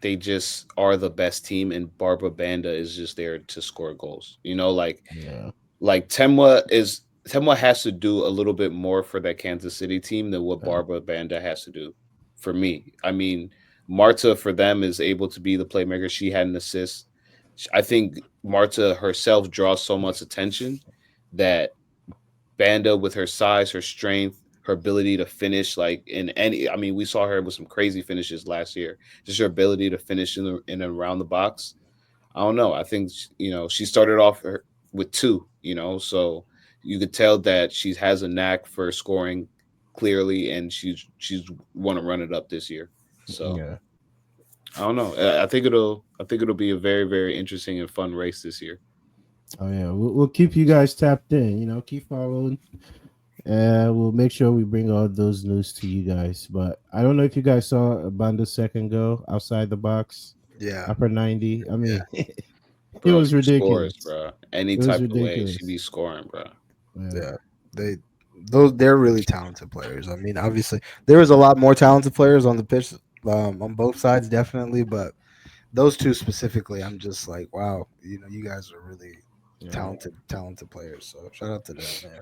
they just are the best team, and Barbara Banda is just there to score goals. Yeah. Like Temwa has to do a little bit more for that Kansas City team than what Okay. Barbara Banda has to do for me. I mean, Marta for them is able to be the playmaker. She had an assist. I think Marta herself draws so much attention that Banda, with her size, her strength, her ability to finish, like in any, I mean, we saw her with some crazy finishes last year. Just her ability to finish in and around the box. I don't know. I think she started off with two. So you could tell that she has a knack for scoring clearly, and she's want to run it up this year. So Yeah. I don't know. I think it'll be a very, very interesting and fun race this year. Oh yeah. We'll keep you guys tapped in. Keep following. We'll make sure we bring all those news to you guys. But I don't know if you guys saw Banda's second go outside the box, Yeah. upper 90. I mean, it Bro, was she scores, ridiculous. bro. Any It was type of way, she be ridiculous. scoring, bro. Yeah. Yeah. They they're really talented players. I mean, obviously there was a lot more talented players on the pitch on both sides, definitely, but those two specifically, I'm just like, wow, you guys are really Yeah. talented players. So shout out to them, man.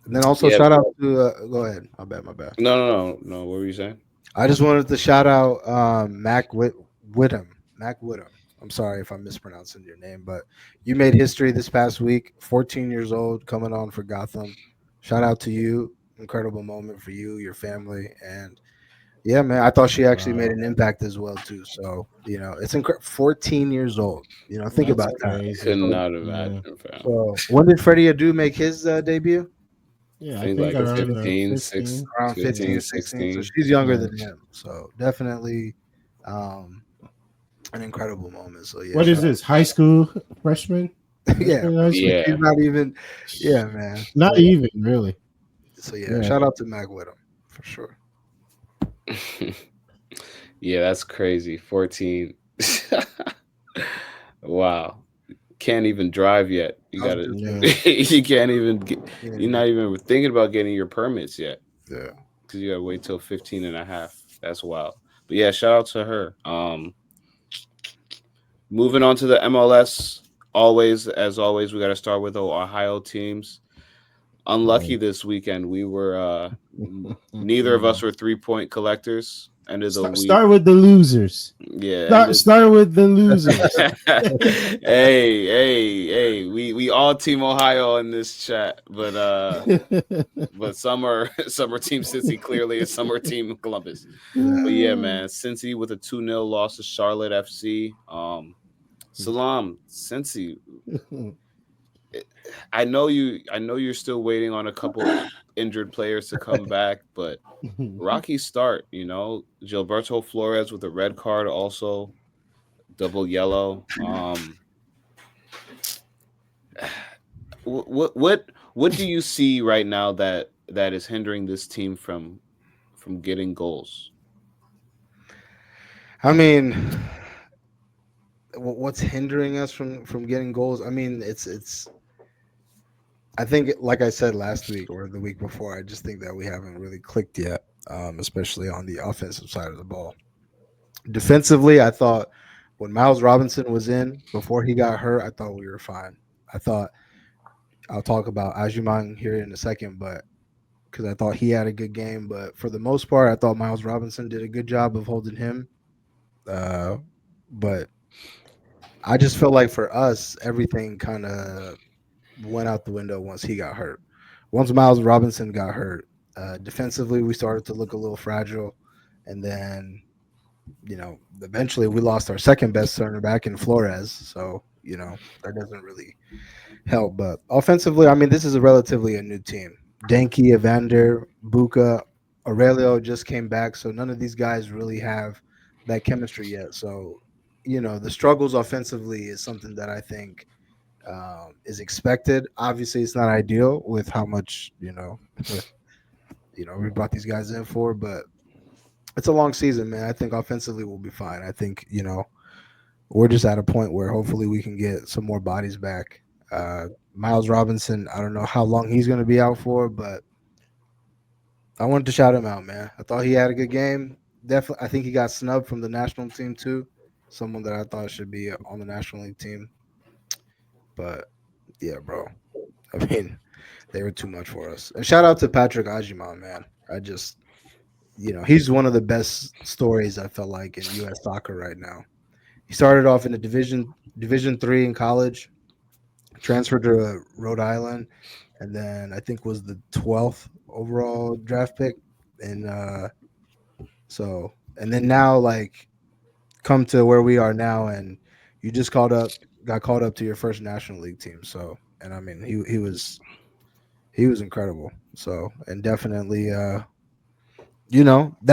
And then also Yeah. shout out to go ahead. My bad. No. What were you saying? I just wanted to shout out Whittam. Mac Whittam. I'm sorry if I'm mispronouncing your name, but you made history this past week. 14 years old, coming on for Gotham. Shout out to you. Incredible moment for you, your family, and yeah, man. I thought she actually made Wow. an impact as well too. So it's incredible. 14 years old. Think That's about that. I could crazy. So, not Yeah. imagine, fam. when did Freddie Adu make his debut? I Yeah. I think think like 15, around 15, 6, 15. around 15, 15, 15. 16. So 16. she's younger Yeah. than him. So definitely um, an incredible moment. So yeah, What is this? High school freshman? yeah, Freshman in bro. high school? She's Yeah. not even. Yeah, man. Not even really. So yeah, Yeah. shout out to Mac Whittam for sure. Yeah, that's crazy. 14. Wow. Can't even drive yet. You I was gotta, just Yeah. thinking, you can't even get, you didn't you're even not get. even thinking about getting your permits yet Yeah, because you gotta wait till 15 and a half. That's wild. But yeah, shout out to her. Moving on to the MLS. As always, we gotta start with the Ohio teams. Unlucky this weekend. We were neither of us were 3-point collectors. week. Start with the losers. Yeah. Start with the losers. hey, we all team Ohio in this chat, but some are team Cincy clearly, and some are team Columbus. But yeah, man, Cincy with a 2-0 loss to Charlotte FC. Salam, Cincy. I know you're still waiting on a couple injured players to come back, but rocky start, Gilberto Flores with a red card, also double yellow. What do you see right now that is hindering this team from getting goals? I mean, what's hindering us from getting goals? I mean, it's. I think, like I said last week or the week before, I just think that we haven't really clicked yet, especially on the offensive side of the ball. Defensively, I thought when Miles Robinson was in before he got hurt, I thought we were fine. I thought I'll talk about Ajimang here in a second, but because I thought he had a good game, but for the most part, I thought Miles Robinson did a good job of holding him. But I just felt like for us, everything kind of went out the window once he got hurt. Once Miles Robinson got hurt, defensively we started to look a little fragile, and then eventually we lost our second best center back in Flores. So that doesn't really help. But offensively, I mean, this is a relatively a new team. Denki, Evander, Buka, Aurelio just came back, so none of these guys really have that chemistry yet. So the struggles offensively is something that I think is expected. Obviously, it's not ideal with how much we brought these guys in for, but it's a long season, man. I think offensively we'll be fine. I think we're just at a point where hopefully we can get some more bodies back. Miles Robinson, I don't know how long he's going to be out for, but I wanted to shout him out, man. I thought he had a good game. Definitely, I think he got snubbed from the national team too. Someone that I thought should be on the national league team. But yeah, bro. I mean, they were too much for us. And shout out to Patrick Ajiman, man. I just, he's one of the best stories I felt like in U.S. soccer right now. He started off in the Division 3 in college, transferred to Rhode Island, and then I think was the 12th overall draft pick. And and then now like come to where we are now, and you just got called up to your first National League team. So, and I mean, he was incredible. So, and definitely, that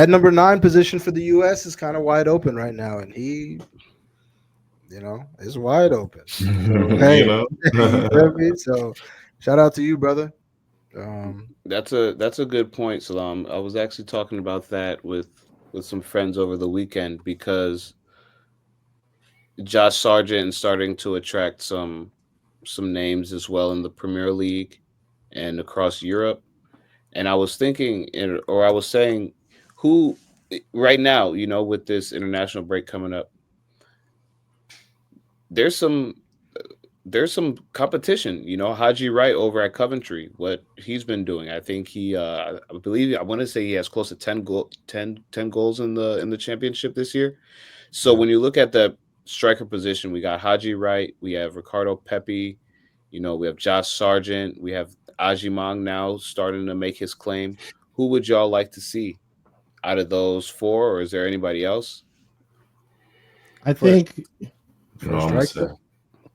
number 9 position for the U.S. is kind of wide open right now, and he, is wide open. So, hey, you feel me? So, shout out to you, brother. That's a good point, Salam. I was actually talking about that with some friends over the weekend because Josh Sargent is starting to attract some names as well in the Premier League and across Europe. And I was thinking, or I was saying, who right now, with this international break coming up, there's some competition. Haji Wright over at Coventry, what he's been doing. I think I want to say he has close to 10 goals in the championship this year. So when you look at the striker position, we got Haji Wright, we have Ricardo Pepi, we have Josh Sargent, we have Ajimang now starting to make his claim. Who would y'all like to see out of those 4, or is there anybody else? I think for a striker.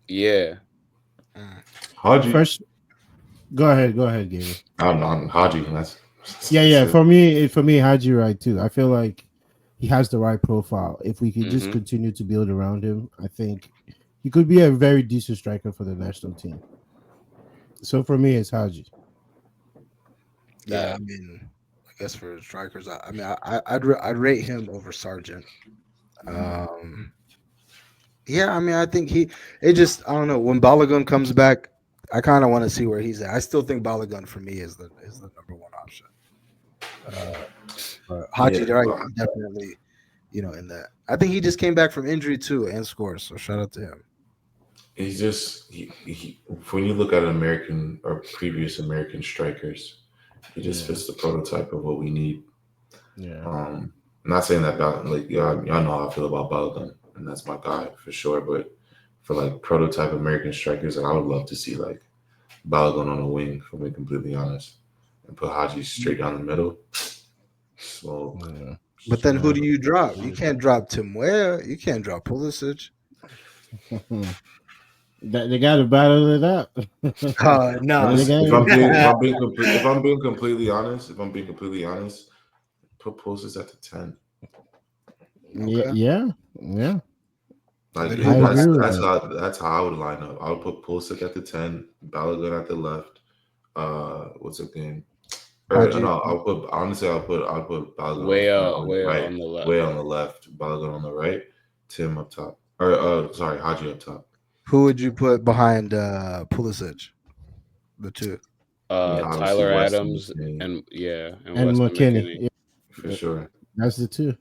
Yeah. Haji. First, go ahead, Gabriel. I'm Haji. Yeah. For me, Haji Wright too. I feel like he has the right profile. If we could just continue to build around him, I think he could be a very decent striker for the national team. So for me, it's Haji. Yeah, I mean, I guess for strikers, I'd rate him over Sargent. Yeah, I mean, I think I don't know. When Balogun comes back, I kind of want to see where he's at. I still think Balogun for me is the number 1 option. But Haji Wright is definitely, in that. I think he just came back from injury too and scores. So shout out to him. He's just when you look at American or previous American strikers, he just fits the prototype of what we need. Yeah. I'm not saying that like y'all know how I feel about Balogun, and that's my guy for sure. But for like prototype American strikers, and I would love to see like Balogun on the wing, if I'm being completely honest, and put Haji straight down the middle. So, Yeah. But then who do you drop? You can't drop Tim Weah. You can't drop Pulisic. They got to battle it out. No. if I'm being completely honest, put Pulisic at the 10. Yeah. Like Then who behind that's how I would line up. I would put Pulisic at the 10, Balogun at the left. What's the name? No, I'll put Balogun Way on the right, on the left. Way on the left, Balogun on the right, Tim up top, or sorry, Haji up top. Who would you put behind Pulisic? The two. Tyler Adams and Weston McKennie. Yeah. For sure. That's the two.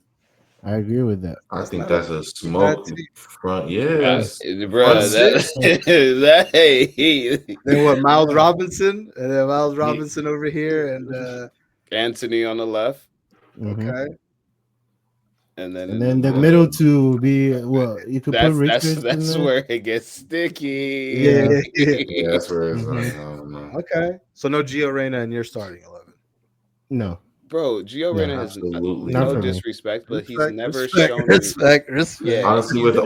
I agree with that. I think that's a smoke front. Yes, bro. Then what? Miles Robinson, and then Miles Robinson over here, and Anthony on the left. Okay. And then the middle two would be you could put Richards. That's where it gets sticky. Yeah, that's where it's I don't know. Okay, so no Gio Reyna in your starting 11. No, bro, Gio Reyna is absolutely no disrespect, but he's never shown respect. Yeah, honestly, with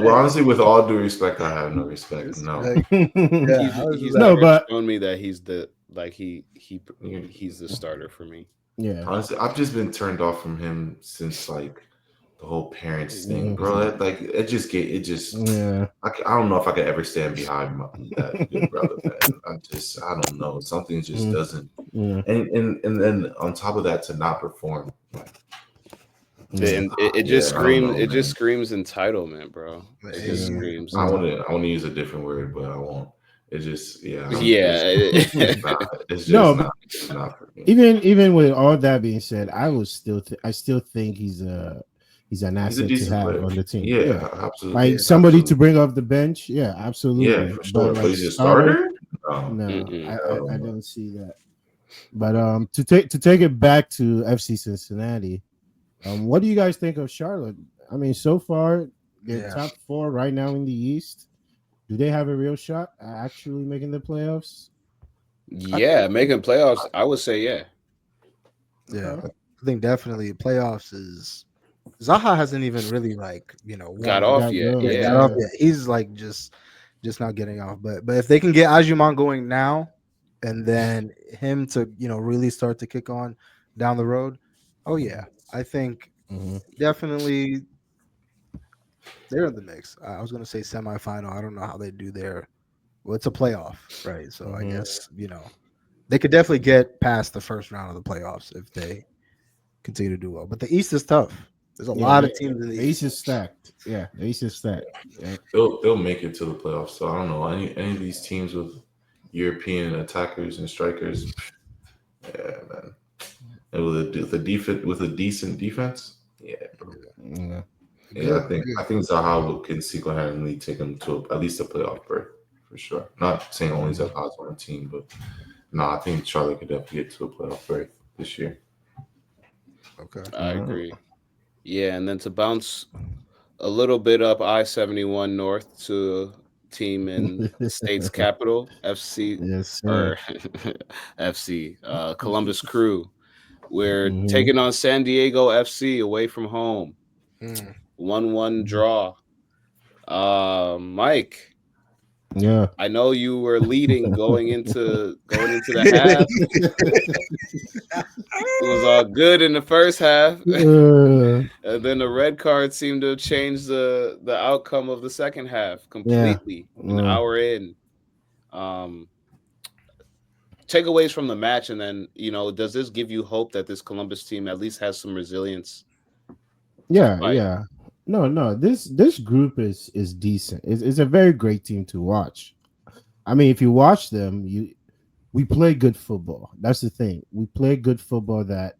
all due respect, I have no respect. No, he's never shown me that he's he's the starter for me. Yeah, honestly, I've just been turned off from him since like the whole parents thing, bro. It just yeah. I don't know if I could ever stand behind that big brother, man. I don't know. Something just doesn't. Yeah. And then on top of that, to not perform. It just screams. It just screams entitlement, bro. It just screams. I want to use a different word, but I won't. It just It's just not for me. Even with all that being said, I still think he's an asset to have player on the team. Yeah, absolutely. Like somebody to bring off the bench. Yeah, absolutely. Yeah, for sure. But he's a starter? No, I don't see that. But to take it back to FC Cincinnati, what do you guys think of Charlotte? I mean, so far they're top 4 right now in the East. Do they have a real shot at actually making the playoffs? Yeah, making playoffs. I would say yeah. Yeah, I think definitely playoffs is. Zaha hasn't even really got off yet. He's like just not getting off. But if they can get Ajumon going now, and then him to really start to kick on down the road, oh yeah, I think definitely they're in the mix. I was gonna say semifinal. I don't know how they do there. Well, it's a playoff, right? So I guess they could definitely get past the first round of the playoffs if they continue to do well. But the East is tough. There's a lot of teams in the East is stacked. Yeah, the East is stacked. Yeah. They'll make it to the playoffs. So I don't know any of these teams with European attackers and strikers. Yeah, man. And with a decent defense, yeah, bro. Yeah, I think Zaha can single-handedly take them to at least a playoff berth for sure. Not saying only Zaha's on the team, but no, I think Charlotte could definitely get to a playoff berth this year. Okay, I agree. Yeah, and then to bounce a little bit up I-71 north to team in the state's capital, FC Columbus Crew. We're taking on San Diego FC away from home. 1-1 draw. Mike. Yeah, I know you were leading going into the half. It was all good in the first half, and then the red card seemed to have changed the outcome of the second half completely. An hour in. Takeaways from the match, and then does this give you hope that this Columbus team at least has some resilience? Yeah. No. This group is decent. It's a very great team to watch. I mean, if you watch them, we play good football. That's the thing. We play good football that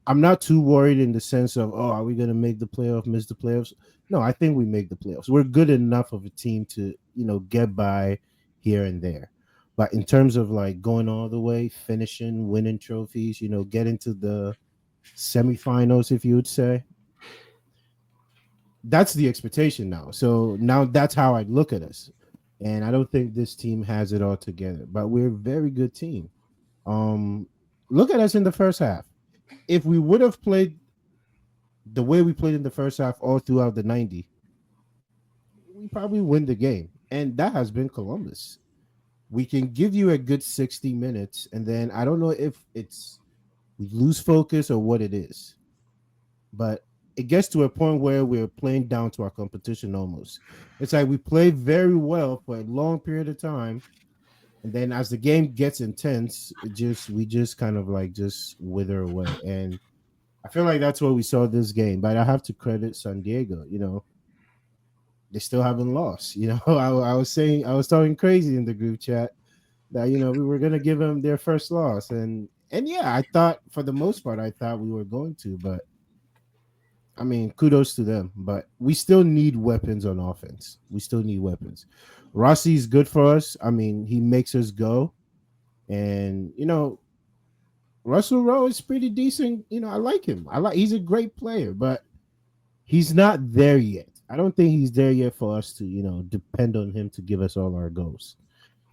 I'm not too worried in the sense of, are we going to make the playoff, miss the playoffs? No, I think we make the playoffs. We're good enough of a team to, get by here and there. But in terms of like going all the way, finishing, winning trophies, get into the semifinals, if you would say, that's the expectation now. So now that's how I look at us. And I don't think this team has it all together, but we're a very good team. Um, Look at us in the first half. If we would have played the way we played in the first half all throughout the 90, we probably win the game. And that has been Columbus. We can give you a good 60 minutes, and then I don't know if it's we lose focus or what it is, but it gets to a point where we're playing down to our competition almost. It's like we play very well for a long period of time, and then as the game gets intense, we just kind of like just wither away. And I feel like that's what we saw this game. But I have to credit San Diego. They still haven't lost. I was saying I was talking crazy in the group chat that we were gonna give them their first loss, and yeah, I thought for the most part I thought we were going to, but I mean, kudos to them, but we still need weapons on offense. We still need weapons. Rossi's good for us. I mean, he makes us go. And, Russell Rowe is pretty decent. I like him. He's a great player, but he's not there yet. I don't think he's there yet for us to, depend on him to give us all our goals.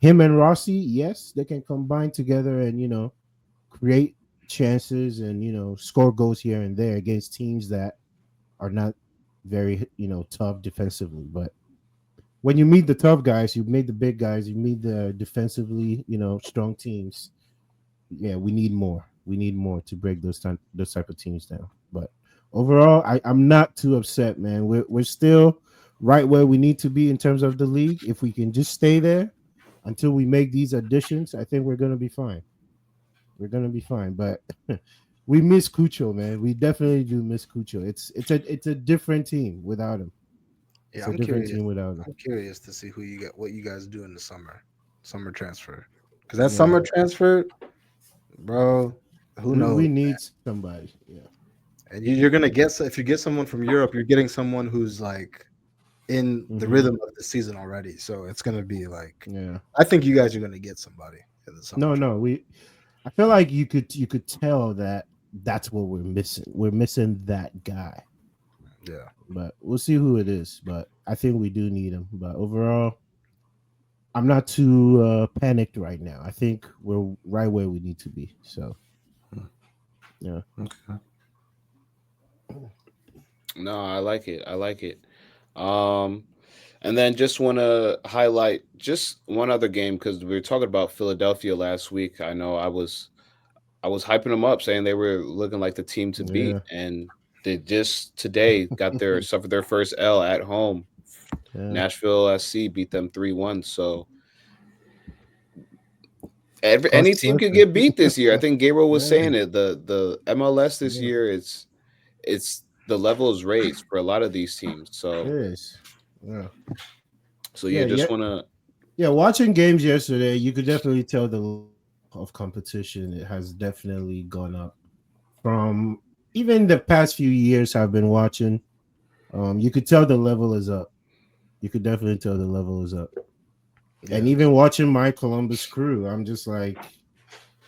Him and Rossi, yes, they can combine together and, create chances and, score goals here and there against teams that are not very tough defensively. But when you meet the tough guys, you meet the big guys, you meet the defensively strong teams. Yeah, we need more. We need more to break those type of teams down. But overall, I'm not too upset, man. We're still right where we need to be in terms of the league. If we can just stay there until we make these additions, I think we're gonna be fine. We're gonna be fine. But we miss Cucho, man. We definitely do miss Cucho. It's a different team without him. Yeah, It's a different team without him. I'm curious to see what you guys do in the summer transfer. Because that Yeah. summer transfer, bro, who knows? We need somebody. Yeah. And you're gonna if you get someone from Europe, you're getting someone who's like in the Mhm. rhythm of the season already. So it's gonna be like, Yeah. I think you guys are gonna get somebody in the summer. No. I feel like you could tell that that's what we're missing. We're missing that guy. Yeah. But we'll see who it is. But I think we do need him. But overall, I'm not too panicked right now. I think we're right where we need to be. So, yeah. Okay. No, I like it. I like it. And then just want to highlight just one other game because we were talking about Philadelphia last week. I know I was hyping them up, saying they were looking like the team to beat, Yeah. and they just today suffered their first L at home. Yeah. Nashville SC beat them 3-1. So any team could get beat this year. I think Gabriel was Yeah. saying it. The MLS this Yeah. year, it's the level is raised for a lot of these teams. It So is. Yeah. yeah, Yeah. just wanna Yeah. Watching games yesterday, you could definitely tell the level of competition. It has definitely gone up from even the past few years I've been watching. You could tell the level is up. You could definitely tell the level is up. And even watching my Columbus Crew, I'm just like,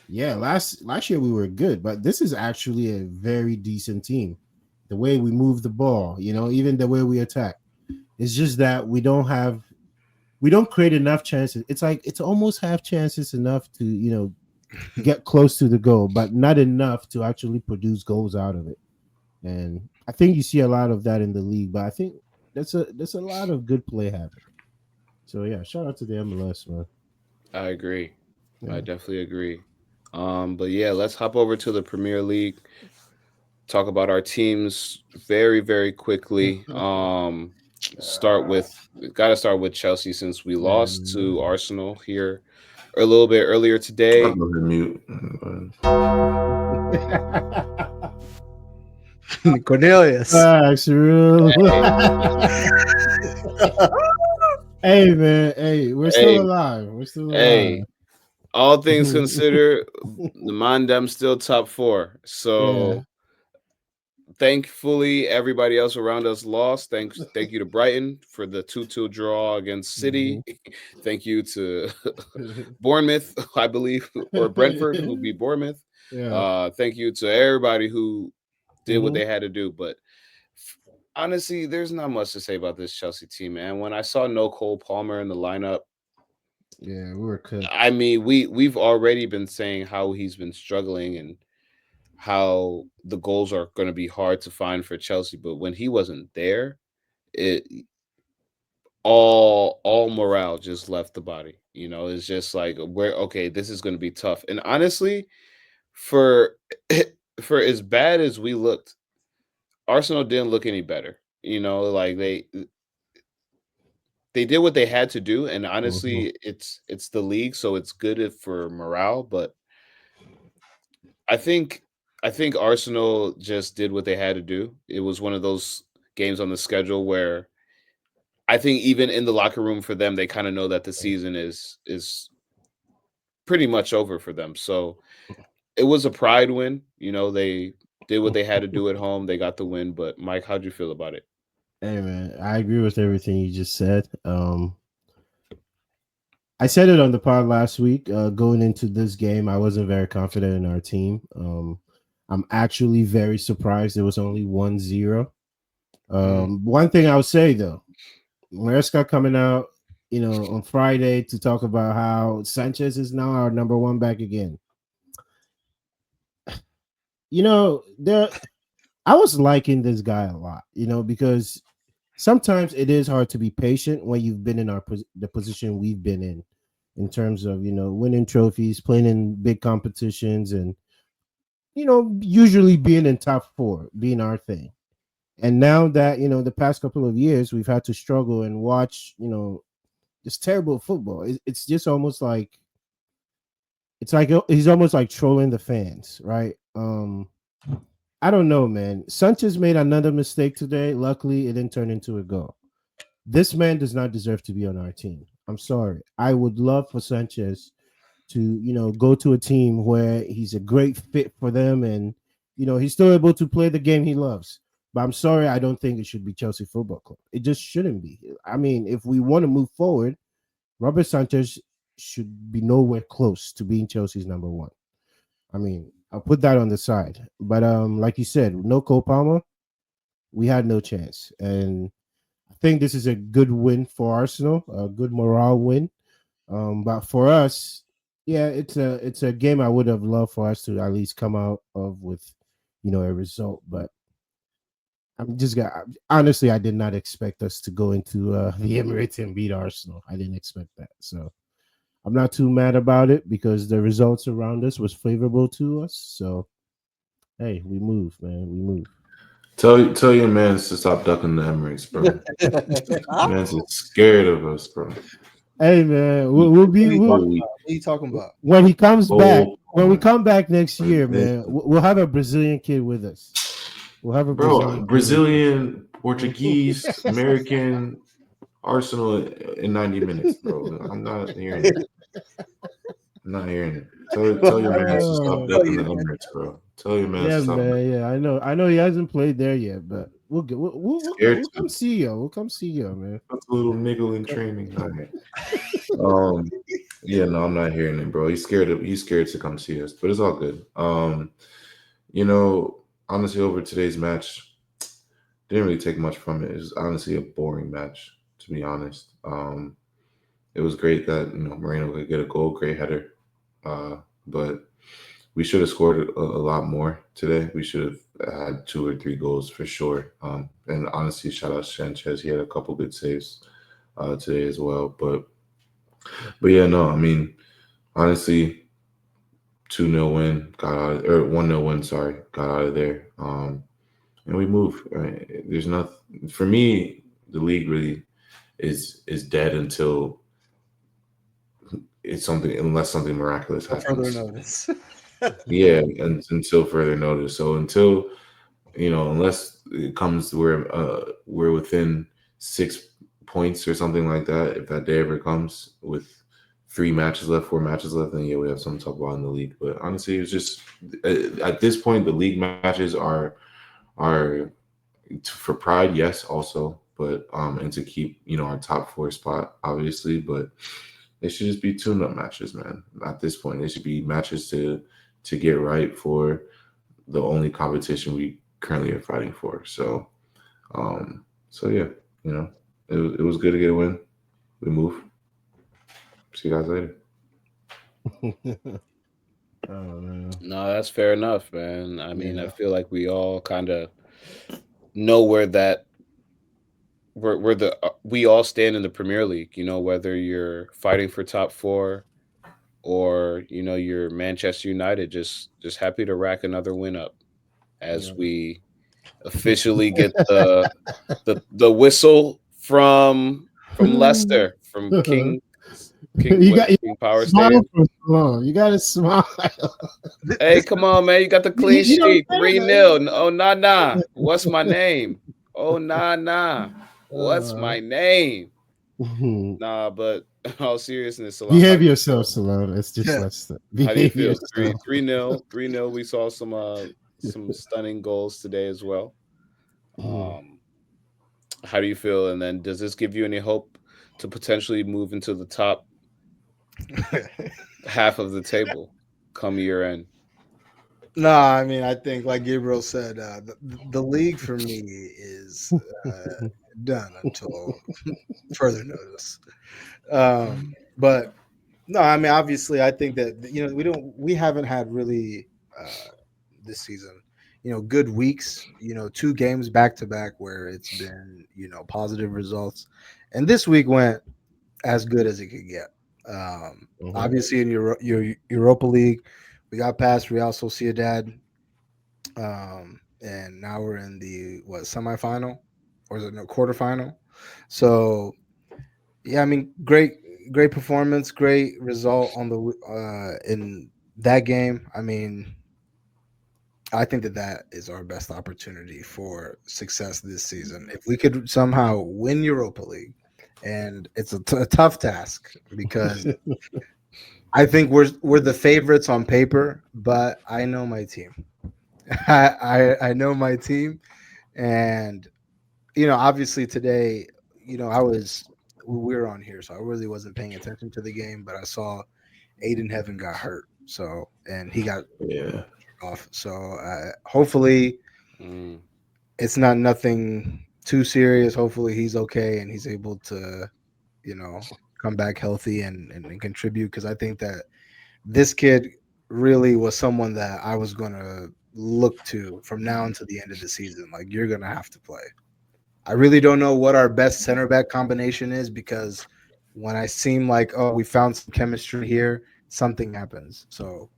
yeah, last year we were good, but this is actually a very decent team. The way we move the ball, even the way we attack. It's just that we don't create enough chances. It's like it's almost half chances enough to, get close to the goal, but not enough to actually produce goals out of it. And I think you see a lot of that in the league, but I think there's a lot of good play happening. So yeah, shout out to the MLS, man. I agree. I Yeah. definitely agree. But yeah, let's hop over to the Premier League. Talk about our teams very, very quickly. Gotta start with Chelsea since we lost And to Arsenal here a little bit earlier I'll today. go ahead and mute. Cornelius. Rule. Hey man, hey, we're still Hey, alive. We're still hey, alive. all things considered, the Mandem still top four. Yeah. So thankfully, everybody else around us lost. Thank you to Brighton for the 2-2 draw against City. Thank you to Bournemouth, I believe, or Brentford, who beat Bournemouth. Yeah. Thank you to everybody who did what Mhm. they had to do. But honestly, there's not much to say about this Chelsea team, man. When I saw no Cole Palmer in the lineup, Yeah, we were cooked. I mean, we've already been saying how he's been struggling and how the goals are going to be hard to find for Chelsea. But when he wasn't there, it all morale just left the body. It's just like where okay, this is going to be tough. And honestly, for for as bad as we looked, Arsenal didn't look any better. Like they did what they had to do, and honestly, it's the league, so it's good for morale. But I think I think Arsenal just did what they had to do. It was one of those games on the schedule where I think even in the locker room for them, they kind of know that the season is pretty much over for them. So it was a pride win. They did what they had to do at home. They got the win. But Mike, how'd you feel about it? Hey man, I agree with everything you just said. I said it on the pod last week. Going into this game, I wasn't very confident in our team. I'm actually very surprised it was only 1-0. One thing I would say though, Maresca coming out, on Friday to talk about how Sanchez is now our number one back again. There I was liking this guy a lot, because sometimes it is hard to be patient when you've been in the position we've been in terms of winning trophies, playing in big competitions, and usually being in top four, being our thing. And now that the past couple of years we've had to struggle and watch this terrible football. It's just almost like he's almost like trolling the fans, right? I don't know, man. Sanchez made another mistake today. Luckily, it didn't turn into a goal. This man does not deserve to be on our team. I'm sorry. I would love for Sanchez to, go to a team where he's a great fit for them and, he's still able to play the game he loves. But I'm sorry, I don't think it should be Chelsea Football Club. It just shouldn't be. I mean, if we want to move forward, Robert Sanchez should be nowhere close to being Chelsea's number one. I mean, I'll put that on the side. But like you said, no Cole Palmer, we had no chance. And I think this is a good win for Arsenal, a good morale win. But for us, yeah, it's a game I would have loved for us to at least come out of with, a result. But honestly, I did not expect us to go into the Emirates and beat Arsenal. I didn't expect that. So I'm not too mad about it because the results around us was favorable to us. So, hey, we move, man. We move. Tell your mans to stop ducking the Emirates, bro. Mans is scared of us, bro. Hey, man, we'll be. What are you talking about? When he comes back, when we come back next year, man, we'll have a Brazilian kid with us. We'll have a Brazilian, Portuguese, American, Arsenal in 90 minutes, bro. I'm not hearing it. I'm not hearing it. Tell your man to stop ducking the Emirates, bro. Tell your man to stop. Man, yeah, I know he hasn't played there yet, but we'll come see you. We'll come see you, man. That's a little niggle in training. All right. Yeah, no, I'm not hearing it, bro. He's scared to come see us, but it's all good. Honestly, over today's match, didn't really take much from it. It was honestly a boring match, to be honest. It was great that Moreno could get a goal, great header, but we should have scored a lot more today. We should have had 2 or 3 goals for sure. And honestly, shout out Sanchez. He had a couple good saves today as well. But yeah, no, I mean, honestly, 2-0 win, got out, or 1-0 win, sorry, got out of there. And we move. Right? There's nothing for me. The league really is dead until unless something miraculous happens. Further notice. Yeah, and until further notice. So until unless it comes where we're within 6 points or something like that, if that day ever comes with 4 matches left, then yeah, we have something to talk about in the league. But honestly, it's just at this point, the league matches are for pride, yes, also, but and to keep our top 4 spot, obviously, but they should just be tune-up matches, man. At this point, they should be matches to get right for the only competition we currently are fighting for. So So yeah, it was good to get a win. We move. See you guys later. Oh man. No, that's fair enough, man. I mean, I Yeah. feel like we all kind of know where we all stand in the Premier League. Whether you're fighting for top four or you're Manchester United, just happy to rack another win up as Yeah. we officially get the whistle from Leicester, from King You got King Power smile Stadium. for so long. You got to smile. Hey, come on, man! You got the clean You know sheet, what I'm 3-0. Oh, nah. What's my name? Oh, nah. What's saying? my name? Uh, Nah, but in all seriousness, Salam, behave yourself, Salone. It's just Yeah. Leicester. how do you Behave feel? yourself. 3-0. We saw some stunning goals today as well. Um, how do you feel? And then does this give you any hope to potentially move into the top half of the table come year end? No, I mean, I think, like Gabriel said, the league for me is done until further notice. But no, I mean, obviously, I think that we haven't had really this season, good weeks. 2 games back to back where it's been positive results, and this week went as good as it could get. Obviously, in your Europa League, we got past Real Sociedad, and now we're in the semifinal, or is it no quarterfinal? So yeah, I mean, great performance, great result on the in that game. I mean, I think that is our best opportunity for success this season. If we could somehow win Europa League, and it's a tough task because I think we're the favorites on paper, but I know my team. I know my team, and obviously today, we were on here, so I really wasn't paying attention to the game, but I saw Aiden Heaven got hurt, and he got Yeah. off. So hopefully Mm. it's not nothing too serious. Hopefully he's okay and he's able to, come back healthy and contribute, because I think that this kid really was someone that I was going to look to from now until the end of the season. Like, you're going to have to play. I really don't know what our best center back combination is, because when I seem like, oh, we found some chemistry here, something happens. So,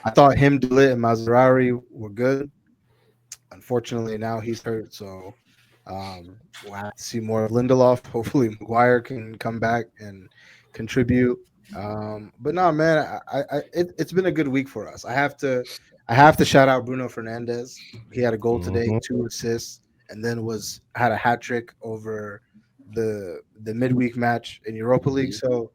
I thought him, Delit, and Mazarari were good. Unfortunately, now he's hurt. So we'll have to see more of Lindelof. Hopefully, Maguire can come back and contribute. But no, man, it's been a good week for us. I have to shout out Bruno Fernandes. He had a goal today, 2 assists, and then had a hat trick over the midweek match in Europa League. So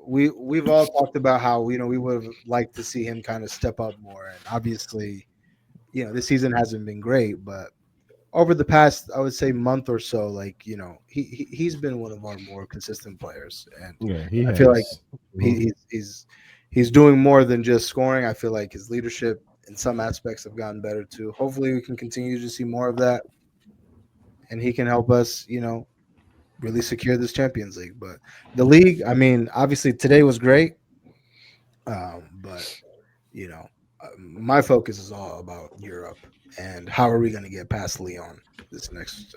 we've all talked about how we would have liked to see him kind of step up more, and obviously this season hasn't been great, but over the past, I would say, month or so, like he's been one of our more consistent players, and Yeah, he I feel like has. he's doing more than just scoring. I feel like his leadership in some aspects have gotten better too. Hopefully, we can continue to see more of that, and he can help us, really secure this Champions League. But the league, I mean, obviously today was great, but my focus is all about Europe and how are we going to get past Leon this next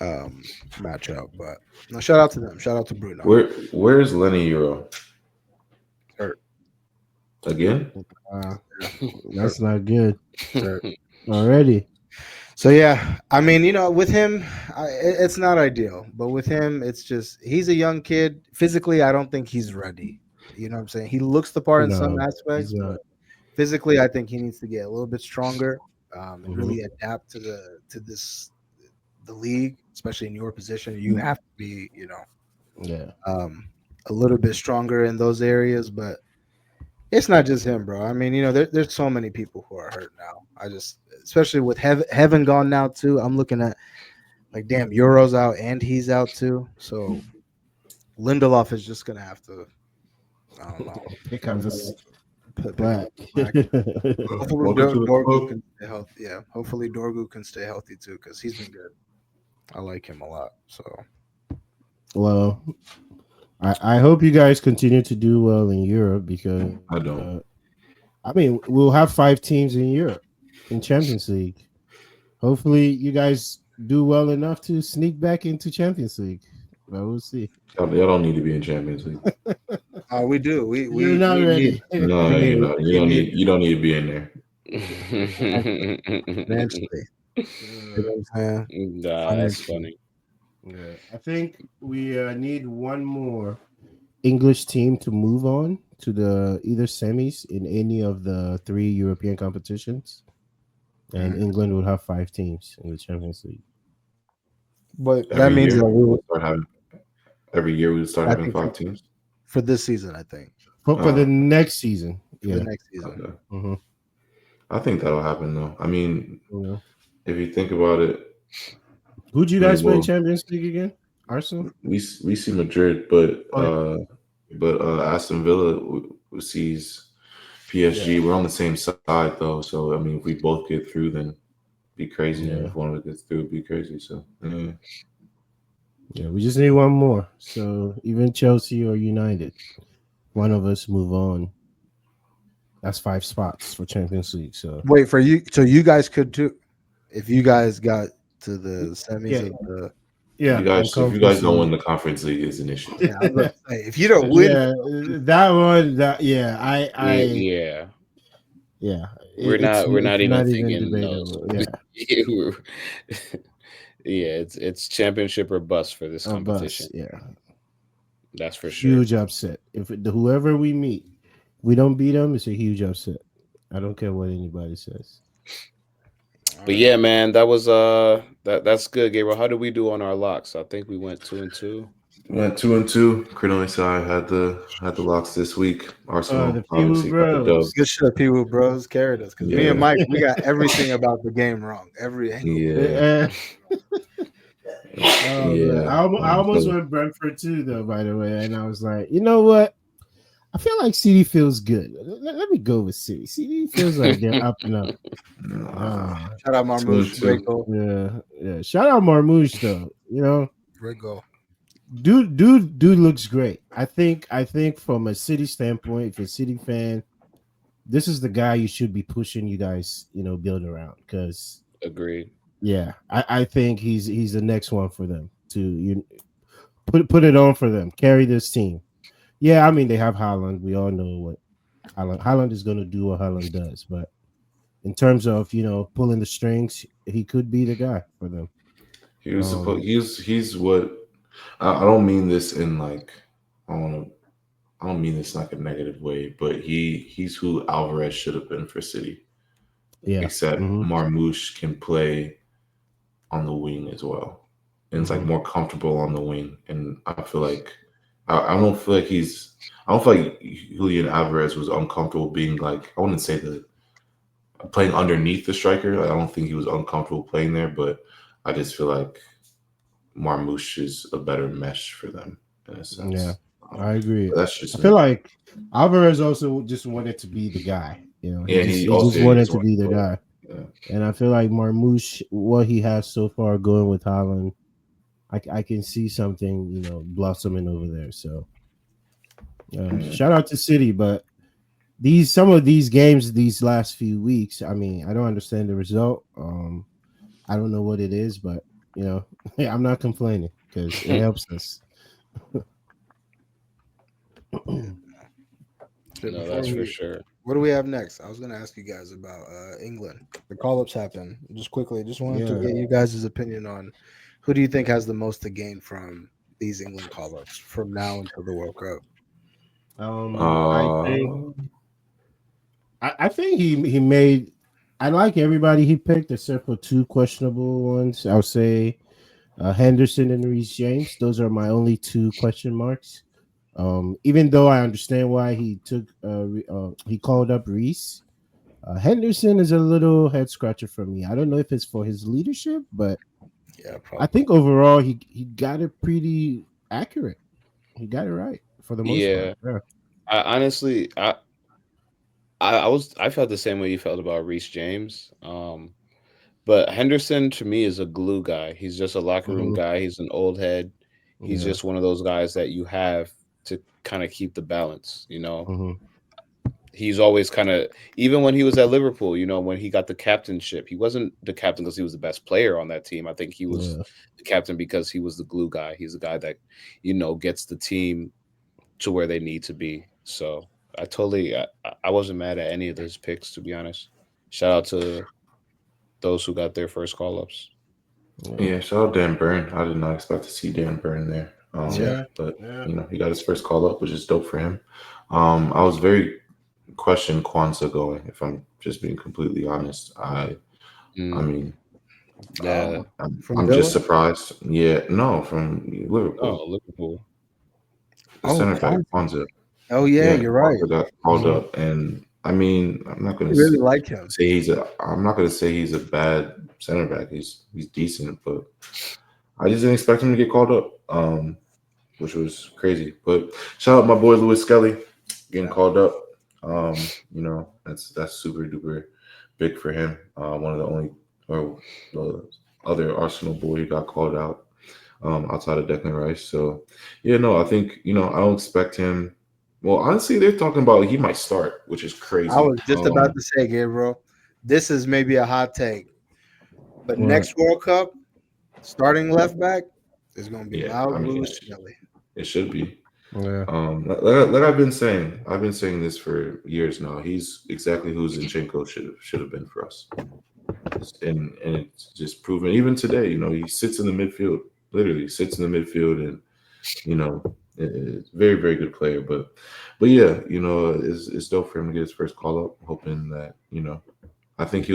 matchup. But no, shout out to them. Shout out to Bruno. Where's Lenny Euro Hurt. again? That's not good Hurt. already. So yeah, I mean, with him, it's not ideal, but with him, it's just he's a young kid. Physically, I don't think he's ready. You know what I'm saying? He looks the part in some No, aspects, he's but not. physically, I think he needs to get a little bit stronger, and really adapt to the league, especially in your position. You have to be, Yeah. a little bit stronger in those areas. But it's not just him, bro. I mean, there's so many people who are hurt now. Especially with Heaven gone now too. I'm looking at like, damn, Euro's out and he's out too. So Lindelof is just gonna have to, I don't know, Pick Black. Hopefully Welcome to the Dorgu club. can stay healthy. Yeah, hopefully Dorgu can stay healthy too, because he's been good. I like him a lot. So Well, I hope you guys continue to do well in Europe because I don't. I mean we'll have 5 teams in Europe in Champions League. Hopefully you guys do well enough to sneak back into Champions League. Well, we'll see. Y'all don't need to be in Champions League. we do. You're not We need ready. No, we need you don't. You don't need. You don't need to be in there. financially. You know what I'm saying? Nah, that's funny. Yeah, I think we need one more English team to move on to the either semis in any of the 3 European competitions, and England will have 5 teams in the Champions League. But that Every means year that we will, start having. Every year we start I having think 5 teams. for this season, I think. For the next season, For yeah. the next season. Okay. Mm-hmm. I think that'll happen though. I mean, Yeah. if you think about it, Who'd you I mean, guys play well, Champions League again? Arsenal. we see Madrid, but Aston Villa sees PSG. We're on the same side though, so I mean, if we both get through, then be crazy. And if one of us gets through, it'd be crazy. So Yeah, we just need one more. So even Chelsea or United, one of us move on. That's 5 spots for Champions League. So Wait for you. So you guys could too, if you guys got to the semis Yeah. of the. yeah, if you guys don't win the conference league, is an issue. Yeah, I was about to say, if you don't win, yeah, that one. That Yeah. yeah. We're not even thinking debatable. those. Yeah, Yeah, it's championship or bust for this a competition. bus. Yeah, That's for sure. huge upset. If whoever we meet, we don't beat them, it's a huge upset. I don't care what anybody says. But yeah, man, that was that's good, Gabriel. How did we do on our locks? I think we went 2-2. Went 2-2. Crit side had the locks this week. Arsenal The obviously got the Bros. dub. good shit. People bros carried us because me Yeah. and Mike, we got everything about the game wrong. Every angle. Yeah, Man. I almost went Brentford too, though. By the way, and I was like, you know what? I feel like CD feels good. Let me go with CD. CD feels like they're up and up. Shout out Marmouche. 2-2. Great goal. Yeah. Shout out Marmouche though. You know, Great goal. dude looks great. I think from a City standpoint, if you're a City fan, this is the guy you should be pushing. You guys, build around because Agreed. yeah, I think he's the next one for them to put it on for them. Carry this team. Yeah, I mean they have Haaland. We all know what Haaland is going to do what Haaland does, but in terms of pulling the strings, he could be the guy for them. He was supposed. He's what. I don't mean this in like. I don't mean this in like a negative way, but he's who Alvarez should have been for City. Yeah. Except Marmouche can play on the wing as well, and it's like more comfortable on the wing. And I feel like I don't feel like Julian Alvarez was uncomfortable being like, I wouldn't say playing underneath the striker. Like, I don't think he was uncomfortable playing there, but I just feel like Marmouche is a better mesh for them in a sense. Yeah, I agree. That's just I feel like Alvarez also just wanted to be the guy. He just wanted to be the guy. Yeah. And I feel like Marmouche, what he has so far going with Haaland, I can see something, blossoming over there. So shout out to City, but some of these games these last few weeks, I mean, I don't understand the result. I don't know what it is, but I'm not complaining because it helps us. No, that's for sure. What do we have next? I was going to ask you guys about England. The call-ups happen. Just quickly, just wanted to get you guys' opinion on who do you think has the most to gain from these England call-ups from now until the World Cup? I think he made. I like everybody he picked except for 2 questionable ones. I would say Henderson and Reece James. Those are my only 2 question marks. Even though I understand why he called up Reece, Henderson is a little head scratcher for me. I don't know if it's for his leadership, but yeah, probably. I think overall he got it pretty accurate. He got it right for the most part. Yeah. I honestly, I felt the same way you felt about Reece James. But Henderson to me is a glue guy. He's just a locker room guy. He's an old head. He's just one of those guys that you have to kind of keep the balance. He's always kind of, even when he was at Liverpool, when he got the captainship, he wasn't the captain because he was the best player on that team. I think he was the captain because he was the glue guy. He's the guy that, gets the team to where they need to be. So I wasn't mad at any of those picks, to be honest. Shout out to those who got their first call ups. Yeah, shout out Dan Burn. I did not expect to see Dan Burn there. But he got his first call up, which is dope for him. I was very question Kwanzaa going, if I'm just being completely honest. I mean, I'm just surprised. Yeah, no, from Liverpool. Oh, Liverpool. The center back, Kwanzaa. Oh yeah, you're right. Got called up, and I mean, I'm not going to really like him. I'm not going to say he's a bad center back. He's decent, but I just didn't expect him to get called up, which was crazy. But shout out my boy Lewis Skelly getting called up. That's super duper big for him. One of the only, or the other Arsenal boy who got called out outside of Declan Rice. So I think I don't expect him. Well, honestly, they're talking about he might start, which is crazy. I was just about to say, Gabriel, this is maybe a hot take, but next World Cup, starting left back is going to be Lewis Skelly. It should be. Yeah. Like I've been saying this for years now. He's exactly who Zinchenko should have been for us, and it's just proven. Even today, he sits in the midfield, literally sits in the midfield, and it's very, very good player. But yeah, it's dope for him to get his first call up. Hoping that I think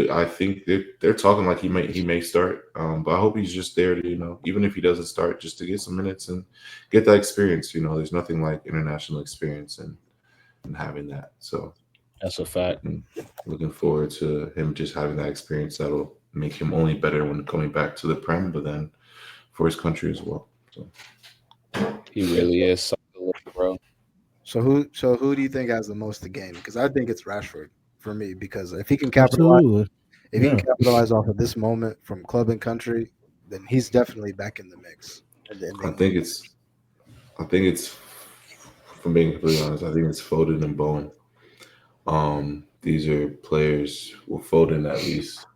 they're talking like he may start, but I hope he's just there to even if he doesn't start, just to get some minutes and get that experience. There's nothing like international experience and having that. So that's a fact. Looking forward to him just having that experience that'll make him only better when coming back to the Prem, but then for his country as well. So he really is, bro. So who do you think has the most to gain? Because I think it's Rashford. For me, because if he can capitalize, he can capitalize off of this moment from club and country, then he's definitely back in the mix. I think it's from being completely honest, I think it's Foden and Bowen. These are players. Well, Foden at least,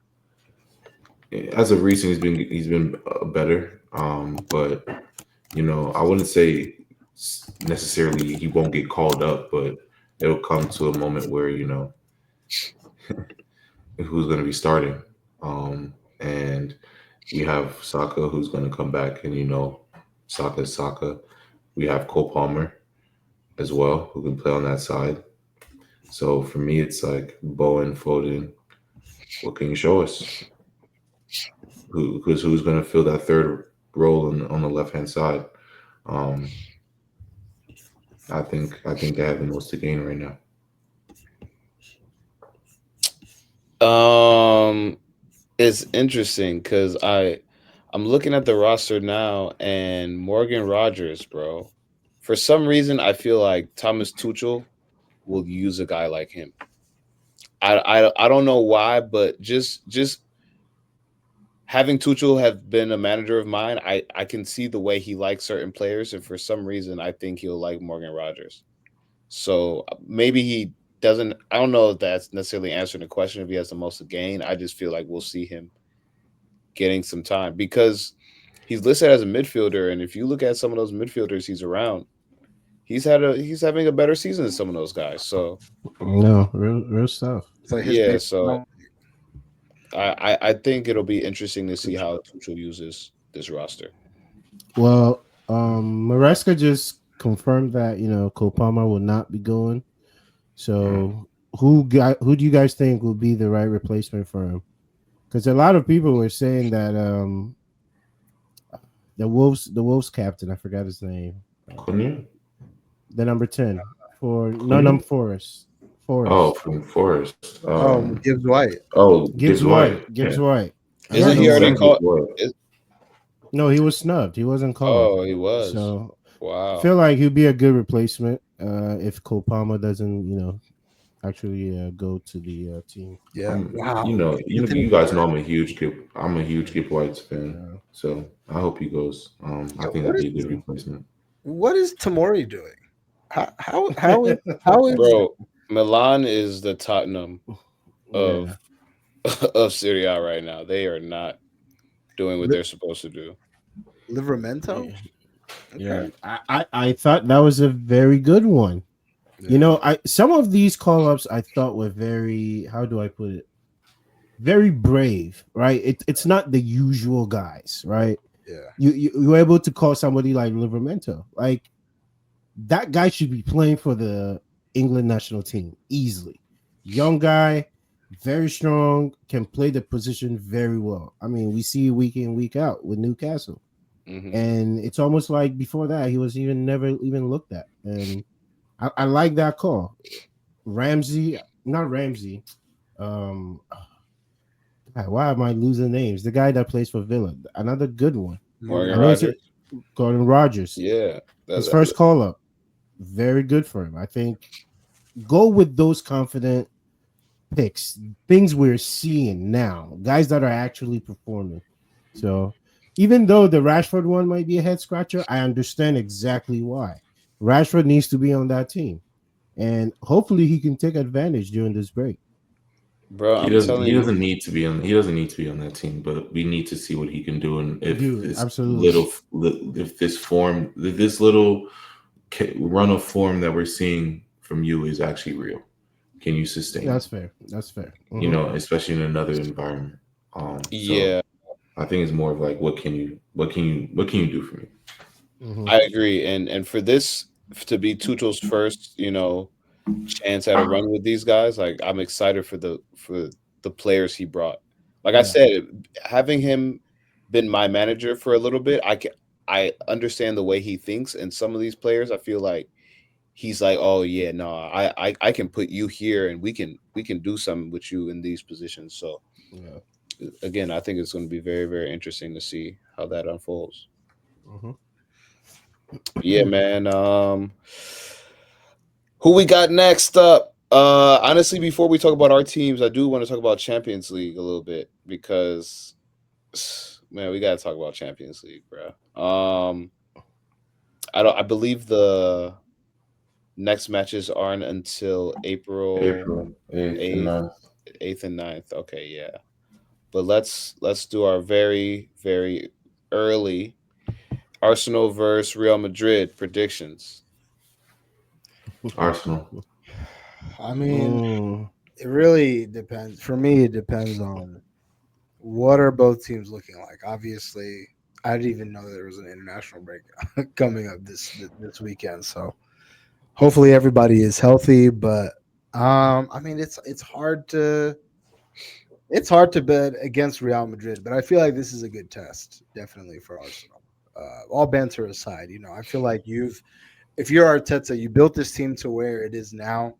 as of recent, he's been better. But I wouldn't say necessarily he won't get called up, but it'll come to a moment where who's going to be starting. And we have Saka who's going to come back, and Saka is Saka. We have Cole Palmer as well who can play on that side. So for me, it's like Bowen, Foden. What can you show us? Who's going to fill that third role on the left hand side? I think they have the most to gain right now. It's interesting because I'm looking at the roster now, and Morgan Rogers, bro. For some reason, I feel like Thomas Tuchel will use a guy like him. I don't know why, but just having Tuchel have been a manager of mine, I can see the way he likes certain players, and for some reason, I think he'll like Morgan Rogers. So maybe he doesn't. I don't know if that's necessarily answering the question if he has the most to gain. I just feel like we'll see him getting some time because he's listed as a midfielder, and if you look at some of those midfielders he's around, he's having a better season than some of those guys. So real stuff. So I think it'll be interesting to see how Tuchel uses this roster. Well, Maresca just confirmed that Cole Palmer will not be going. So who do you guys think will be the right replacement for him? Because a lot of people were saying that the Wolves captain, I forgot his name. The number 10 for number Forest. Oh, from Forest. Gibbs White. Oh, Gibbs White. Gibbs White. Isn't he already called? No, he was snubbed. He wasn't called. Oh, he was. So wow. I feel like he'd be a good replacement if Cole Palmer doesn't, actually go to the team. Yeah. You Wow. know, Anthony you guys know Gordon. I'm a huge Gibb White's fan. Yeah. So I hope he goes. I Yo, think that'd be a good replacement. what is Tamori doing? How is Bro, Milan is the Tottenham Yeah. of of Serie A right now. They are not doing what Li- they're supposed to do. Livramento? Yeah. Yeah. Okay. I thought that was a very good one. You Yeah. know, I some of these call ups I thought were very, how do I put it? Very brave, right? It's not the usual guys, right? Yeah. You were able to call somebody like Livermento. Like that guy should be playing for the England national team easily. Young guy, very strong, can play the position very well. I mean, we see week in, week out with Newcastle. Hmm. And it's almost like before that, he was even never even looked at. And I like that call. Ramsey, not Ramsey. Um, God, why am I losing names? The guy that plays for Villa, another good one. Morgan Morgan I know it's Rogers. Rogers. Gordon Rogers. Yeah. His first call up, very good for him. I think go with those confident picks, things we're seeing now, guys that are actually performing. So even though the Rashford one might be a head scratcher, I understand exactly why. Rashford needs to be on that team, and hopefully he can take advantage during this break. Bro, I'm telling He you, doesn't need to be on. He doesn't need to be on that team. But we need to see what he can do. And if Dude, this absolutely. if this little run of form that we're seeing from you is actually real, can you sustain it? That's fair. That's fair. You know, especially in another environment. So yeah, I think it's more of like, what can you do for me? Mhm. I agree. And for this to be Tuchel's first, chance at a run with these guys, like I'm excited for the players he brought. Like I Yeah. said, having him been my manager for a little bit, I understand the way he thinks, and some of these players, I feel like he's like, oh yeah, no, I can put you here, and we can do something with you in these positions. So Yeah. again, I think it's going to be very very interesting to see how that unfolds. Mhm. Yeah, man. Who we got next up? Honestly, before we talk about our teams, I do want to talk about Champions League a little bit because, man, we got to talk about Champions League, bro. I don't. I believe the next matches aren't until April April 8th and 8th, 9th. 8th and 9th. Okay, yeah. But let's do our very very early Arsenal versus Real Madrid predictions. Arsenal. I mean, Mm, it really depends. For me, it depends on what are both teams looking like. Obviously, I didn't even know there was an international break coming up this weekend. So hopefully everybody is healthy. But I mean, it's hard to bet against Real Madrid. But I feel like this is a good test, definitely for Arsenal. All banter aside, I feel like if you're Arteta, you built this team to where it is now.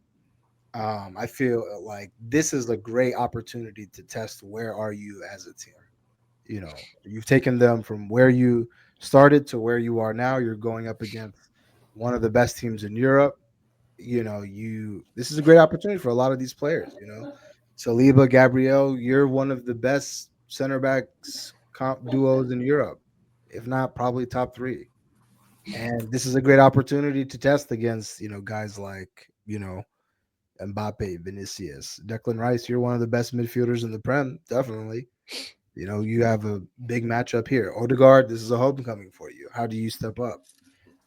I feel like this is a great opportunity to test where are you as a team. You've taken them from where you started to where you are now. You're going up against one of the best teams in Europe. This is a great opportunity for a lot of these players. Saliba, Gabriel, you're one of the best center backs comp duos in Europe, if not probably top three. And this is a great opportunity to test against guys like Mbappe, Vinicius, Declan Rice. You're one of the best midfielders in the Prem, definitely. You have a big matchup here. Odegaard, this is a homecoming for you. How do you step up?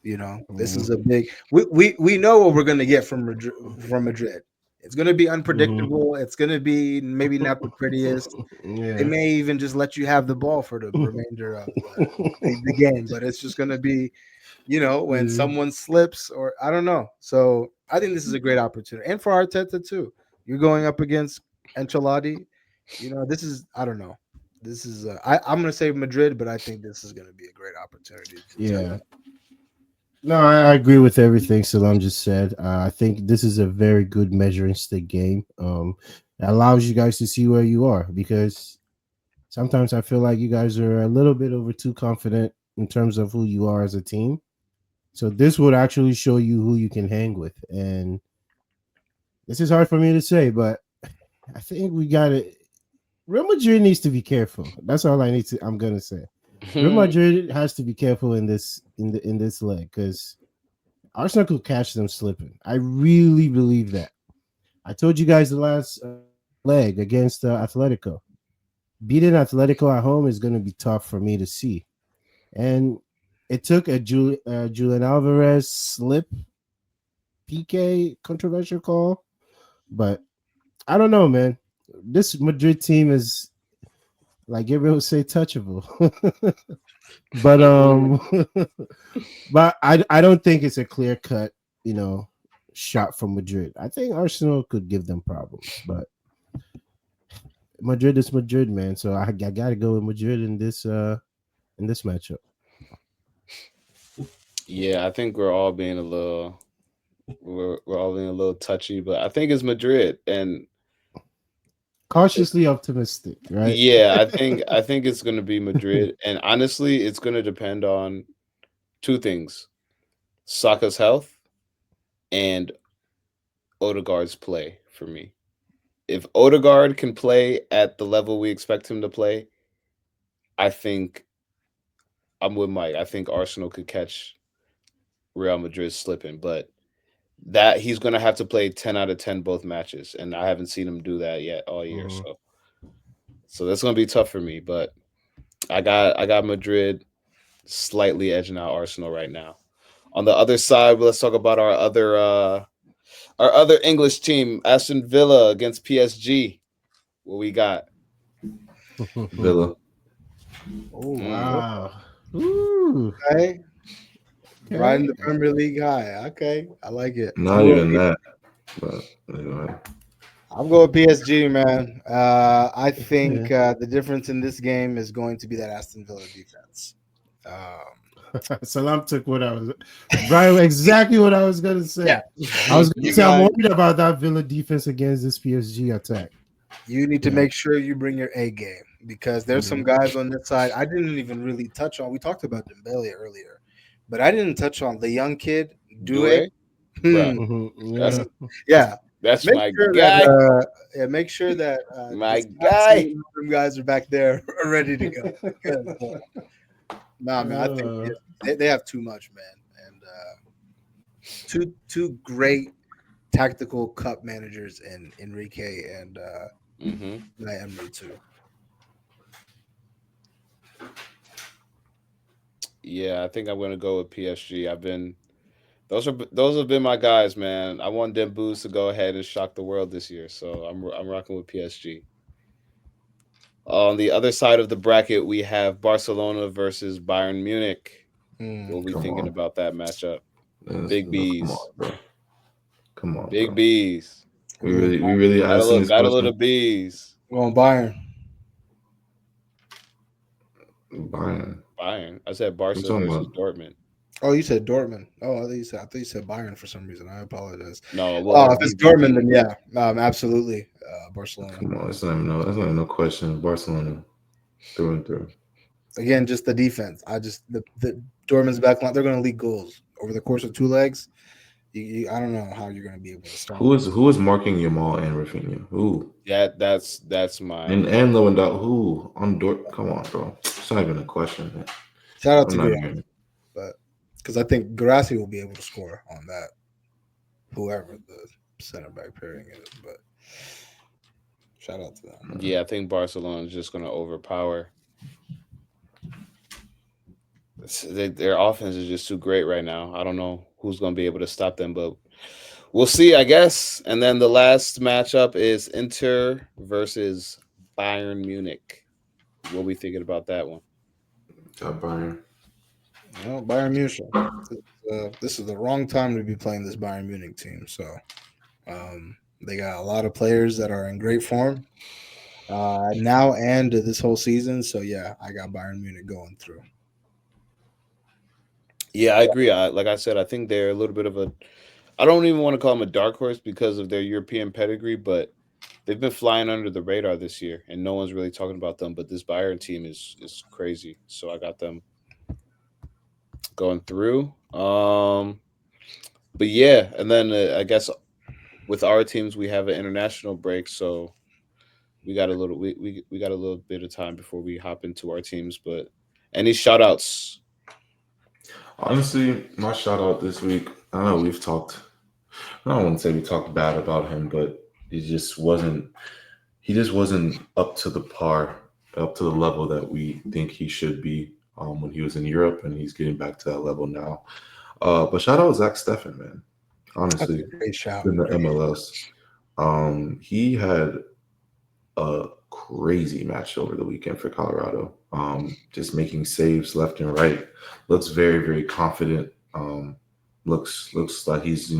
This mhm, is a big. We know what we're gonna get from Madrid. From Madrid, it's gonna be mhm. unpredictable. It's gonna be maybe not the prettiest. They Yeah. may even just let you have the ball for the remainder of the game, but it's just gonna be, when Mhm. someone slips or I don't know. So I think this is a great opportunity, and for Arteta too. You're going up against Ancelotti. This is I don't know. This is I'm gonna say Madrid, but I think this is gonna be a great opportunity to test. Yeah. No, I agree with everything Salam just said. I think this is a very good measuring stick game. It allows you guys to see where you are because sometimes I feel like you guys are a little bit over too confident in terms of who you are as a team. So this would actually show you who you can hang with. And This is hard for me to say, but I think we got it. Real Madrid needs to be careful. That's all I need to. I'm gonna say. Real Madrid has to be careful in this leg because Arsenal could catch them slipping. I really believe that. I told you guys the last leg against Atletico. Beating Atletico at home is going to be tough for me to see. And it took a Julian Alvarez slip PK controversial call, but I don't know, man. This Madrid team is like Gabriel would say touchable. but but I don't think it's a clear cut, shot from Madrid. I think Arsenal could give them problems, but Madrid is Madrid, man. So I gotta go with Madrid in this matchup. Yeah, I think we're all being a little touchy, but I think it's Madrid, and Cautiously optimistic, right? yeah, I think it's going to be Madrid, and honestly, it's going to depend on two things: Saka's health and Odegaard's play. For me, if Odegaard can play at the level we expect him to play, I think I'm with Mike. I think Arsenal could catch Real Madrid slipping, but that he's going to have to play 10 out of 10 both matches, and I haven't seen him do that yet all year. Mhm. So that's going to be tough for me, but I got Madrid slightly edging out Arsenal right now. On the other side, let's talk about our other English team, Aston Villa against PSG. What we got? Villa. Oh, Mm. Wow. Ooh. okay. Riding Okay. the Premier League high. Okay, I like it. Not even that. But anyway. I'm going PSG, man. I think the difference in this game is going to be that Aston Villa defense. Salam took what I was Brian, exactly what I was gonna say. Yeah. I was gonna You say I'm guys- worried about that Villa defense against this PSG attack. You need to Yeah. make sure you bring your A game because there's some guys on this side. I didn't even really touch on. We talked about Dembele earlier, but I didn't touch on the young kid Due. Due, bro. That's Yeah. Yeah, that's make my sure guy. that make sure that My this guy. them guys are back there ready to go. Because, nah, man, I think they have too much, man, and two great tactical cup managers in Enrique and Hmm. Emery too. Yeah, I think I'm gonna go with PSG. Those have been my guys, man. I want them Boos to go ahead and shock the world this year, so I'm rocking with PSG. On the other side of the bracket, we have Barcelona versus Bayern Munich. What are we Come thinking on. about that matchup? Big Come B's, on, bro. Come on, big bro. B's. We really asking this Got a little question. B's. Going Bayern. Bayern. Bayern. I said What you Barca talking versus about? Dortmund. Oh, you said Dortmund. Oh, I thought you said Bayern for some reason. I apologize. No, Oh, well, if it's Dortmund, then yeah, absolutely, Barcelona. Come on, that's not no question. Barcelona through and through. Again, just the defense. The Dortmund's back line. They're going to leak goals over the course of two legs. I don't know how you're going to be able to stop them. Who is marking Yamal and Rafinha? Who? that's my And Lewandowski? Who on Dort? Come on, bro. It's not even a question. Man. Shout out I'm to not Guerrero, even. but because I think Garassi will be able to score on that. Whoever the center back pairing is, but shout out to them. yeah. I think Barcelona is just going to overpower. Their offense is just too great right now. I don't know who's going to be able to stop them, but we'll see, I guess. And then the last matchup is Inter versus Bayern Munich. What are we thinking about that one? Got Bayern. Bayern Munich. This is the wrong time to be playing this Bayern Munich team. So they got a lot of players that are in great form now and this whole season. So yeah, I got Bayern Munich going through. Yeah, I agree. Like I said, I think they're a little bit of a. I don't even want to call them a dark horse because of their European pedigree, but they've been flying under the radar this year, and no one's really talking about them. But this Bayern team is crazy, so I got them going through. But yeah, and then I guess with our teams, we have an international break, so we got a little we got a little bit of time before we hop into our teams. But any shout outs? Honestly, my shout out this week. I know we've talked. I don't want to say we talked bad about him, but he just wasn't. He just wasn't up to the par, up to the level that we think he should be when he was in Europe, and he's getting back to that level now. But shout out Zach Steffen, man. That's Honestly, a great shout. in the MLS, he had a crazy match over the weekend for Colorado. Just making saves left and right. Looks very, very confident. Looks like he's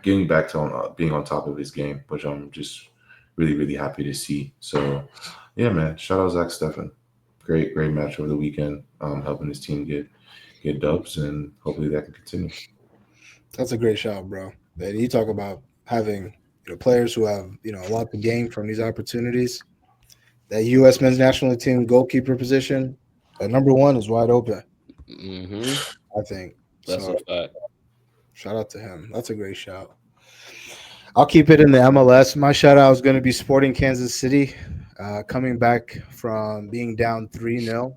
getting back to being on top of his game, which I'm just really, really happy to see. So yeah, man, shout out Zach Steffen. Great match over the weekend. Helping his team get dubs, and hopefully that can continue. That's a great shout, bro. And you talk about having players who have a lot to gain from these opportunities. That U.S. men's national team goalkeeper position, number one, is wide open. I think That's so. a fact. Shout out to him. That's a great shout. I'll keep it in the MLS. My shout out is going to be Sporting Kansas City, coming back from being down 3-0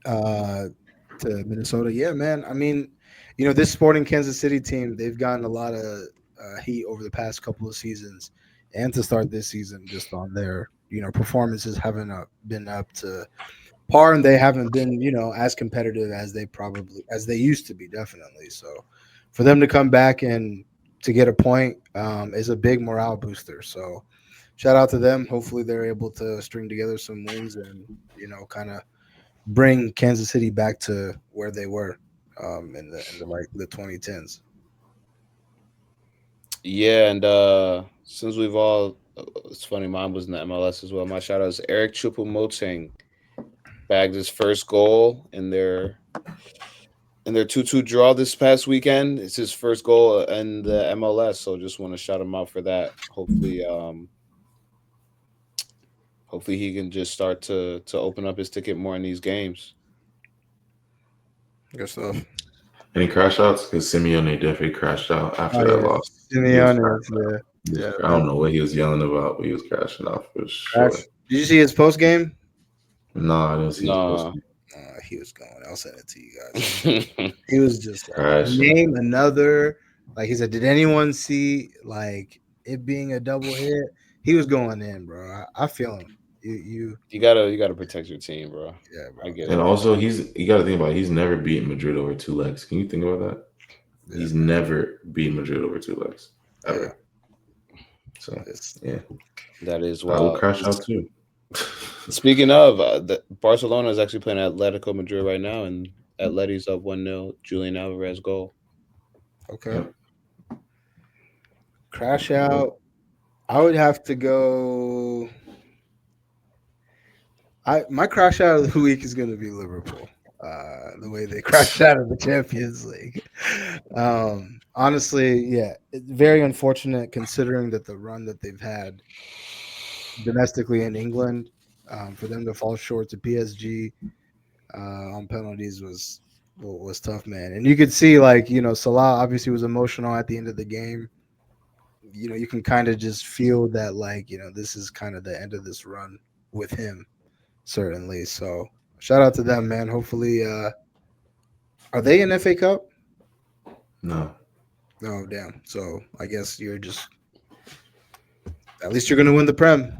to Minnesota. Yeah, man. I mean, this Sporting Kansas City team, they've gotten a lot of heat over the past couple of seasons, and to start this season, just on their performances haven't been up to par, and they haven't been as competitive as they used to be, definitely. So for them to come back and to get a point is a big morale booster. So shout out to them. Hopefully they're able to string together some wins and kind of bring Kansas City back to where they were in the 2010s. Yeah, and since we've all, it's funny, mine was in the MLS as well. My shout out is Eric Choupo-Moting bagged his first goal in their 2-2 draw this past weekend. It's his first goal in the MLS, so just want to shout him out for that. Hopefully he can just start to open up his ticket more in these games. Good stuff. Any crash outs? Because Simeone definitely crashed out after that loss. Simeone, yeah. I don't know what he was yelling about, but he was crashing out for sure. Did you see his post game? No, I didn't see his post. He was going. I'll send it to you guys. He was just Crashing. name another. Like he said, did anyone see like it being a double hit? He was going in, bro. I feel him. You gotta protect your team, bro. Yeah, bro. I get And it. also, you got to think about it, he's never beaten Madrid over two legs. Can you think about that? Yeah. He's never beaten Madrid over two legs ever. Yeah. So yeah, That is I will wild. crash out too. Speaking of, Barcelona is actually playing Atletico Madrid right now, and Atleti's up 1-0. Julian Alvarez goal. Okay. Yep. Crash out. I would have to go. My crash out of the week is going to be Liverpool. The way they crashed out of the Champions League. Honestly, yeah, it's very unfortunate considering that the run that they've had domestically in England, for them to fall short to PSG on penalties was tough, man. And you could see, like, Salah obviously was emotional at the end of the game. You can kind of just feel that, like, this is kind of the end of this run with him, certainly. So shout out to them, man. Hopefully, are they in FA Cup? No. Oh, damn. So I guess you're just, at least you're going to win the Prem.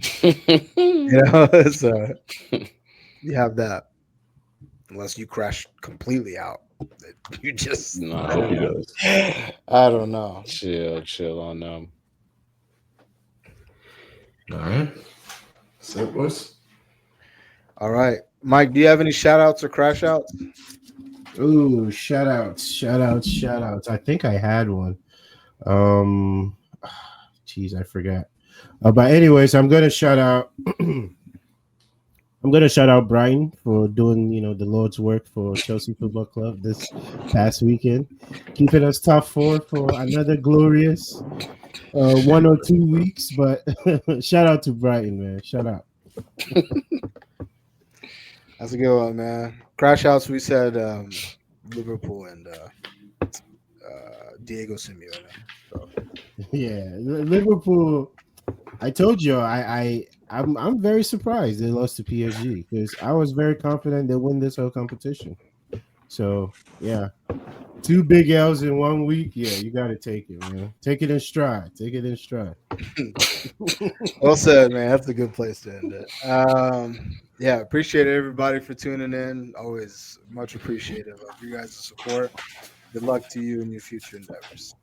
So you have that. Unless you crash completely out. You just, No, I hope he does. I don't know. Chill on them. All right. So, boys. All right. Mike, do you have any shout outs or crash outs? Ooh, shout outs. I think I had one. Jeez, I forgot. But anyways, I'm gonna shout out Brian for doing the Lord's work for Chelsea Football Club this past weekend, keeping us top four for another glorious 1 or 2 weeks. But shout out to Brighton, man. Shout out. That's a good one, man. Crash outs, we said Liverpool and Diego Simeone. So Yeah, Liverpool. I told you, I'm very surprised they lost to PSG because I was very confident they win this whole competition. So yeah, 2 big L's in 1 week. Yeah, you got to take it, man. Take it in stride. Take it in stride. well said, man. That's a good place to end it. Yeah, appreciate everybody for tuning in. Always much appreciative of you guys' support. Good luck to you in your future endeavors.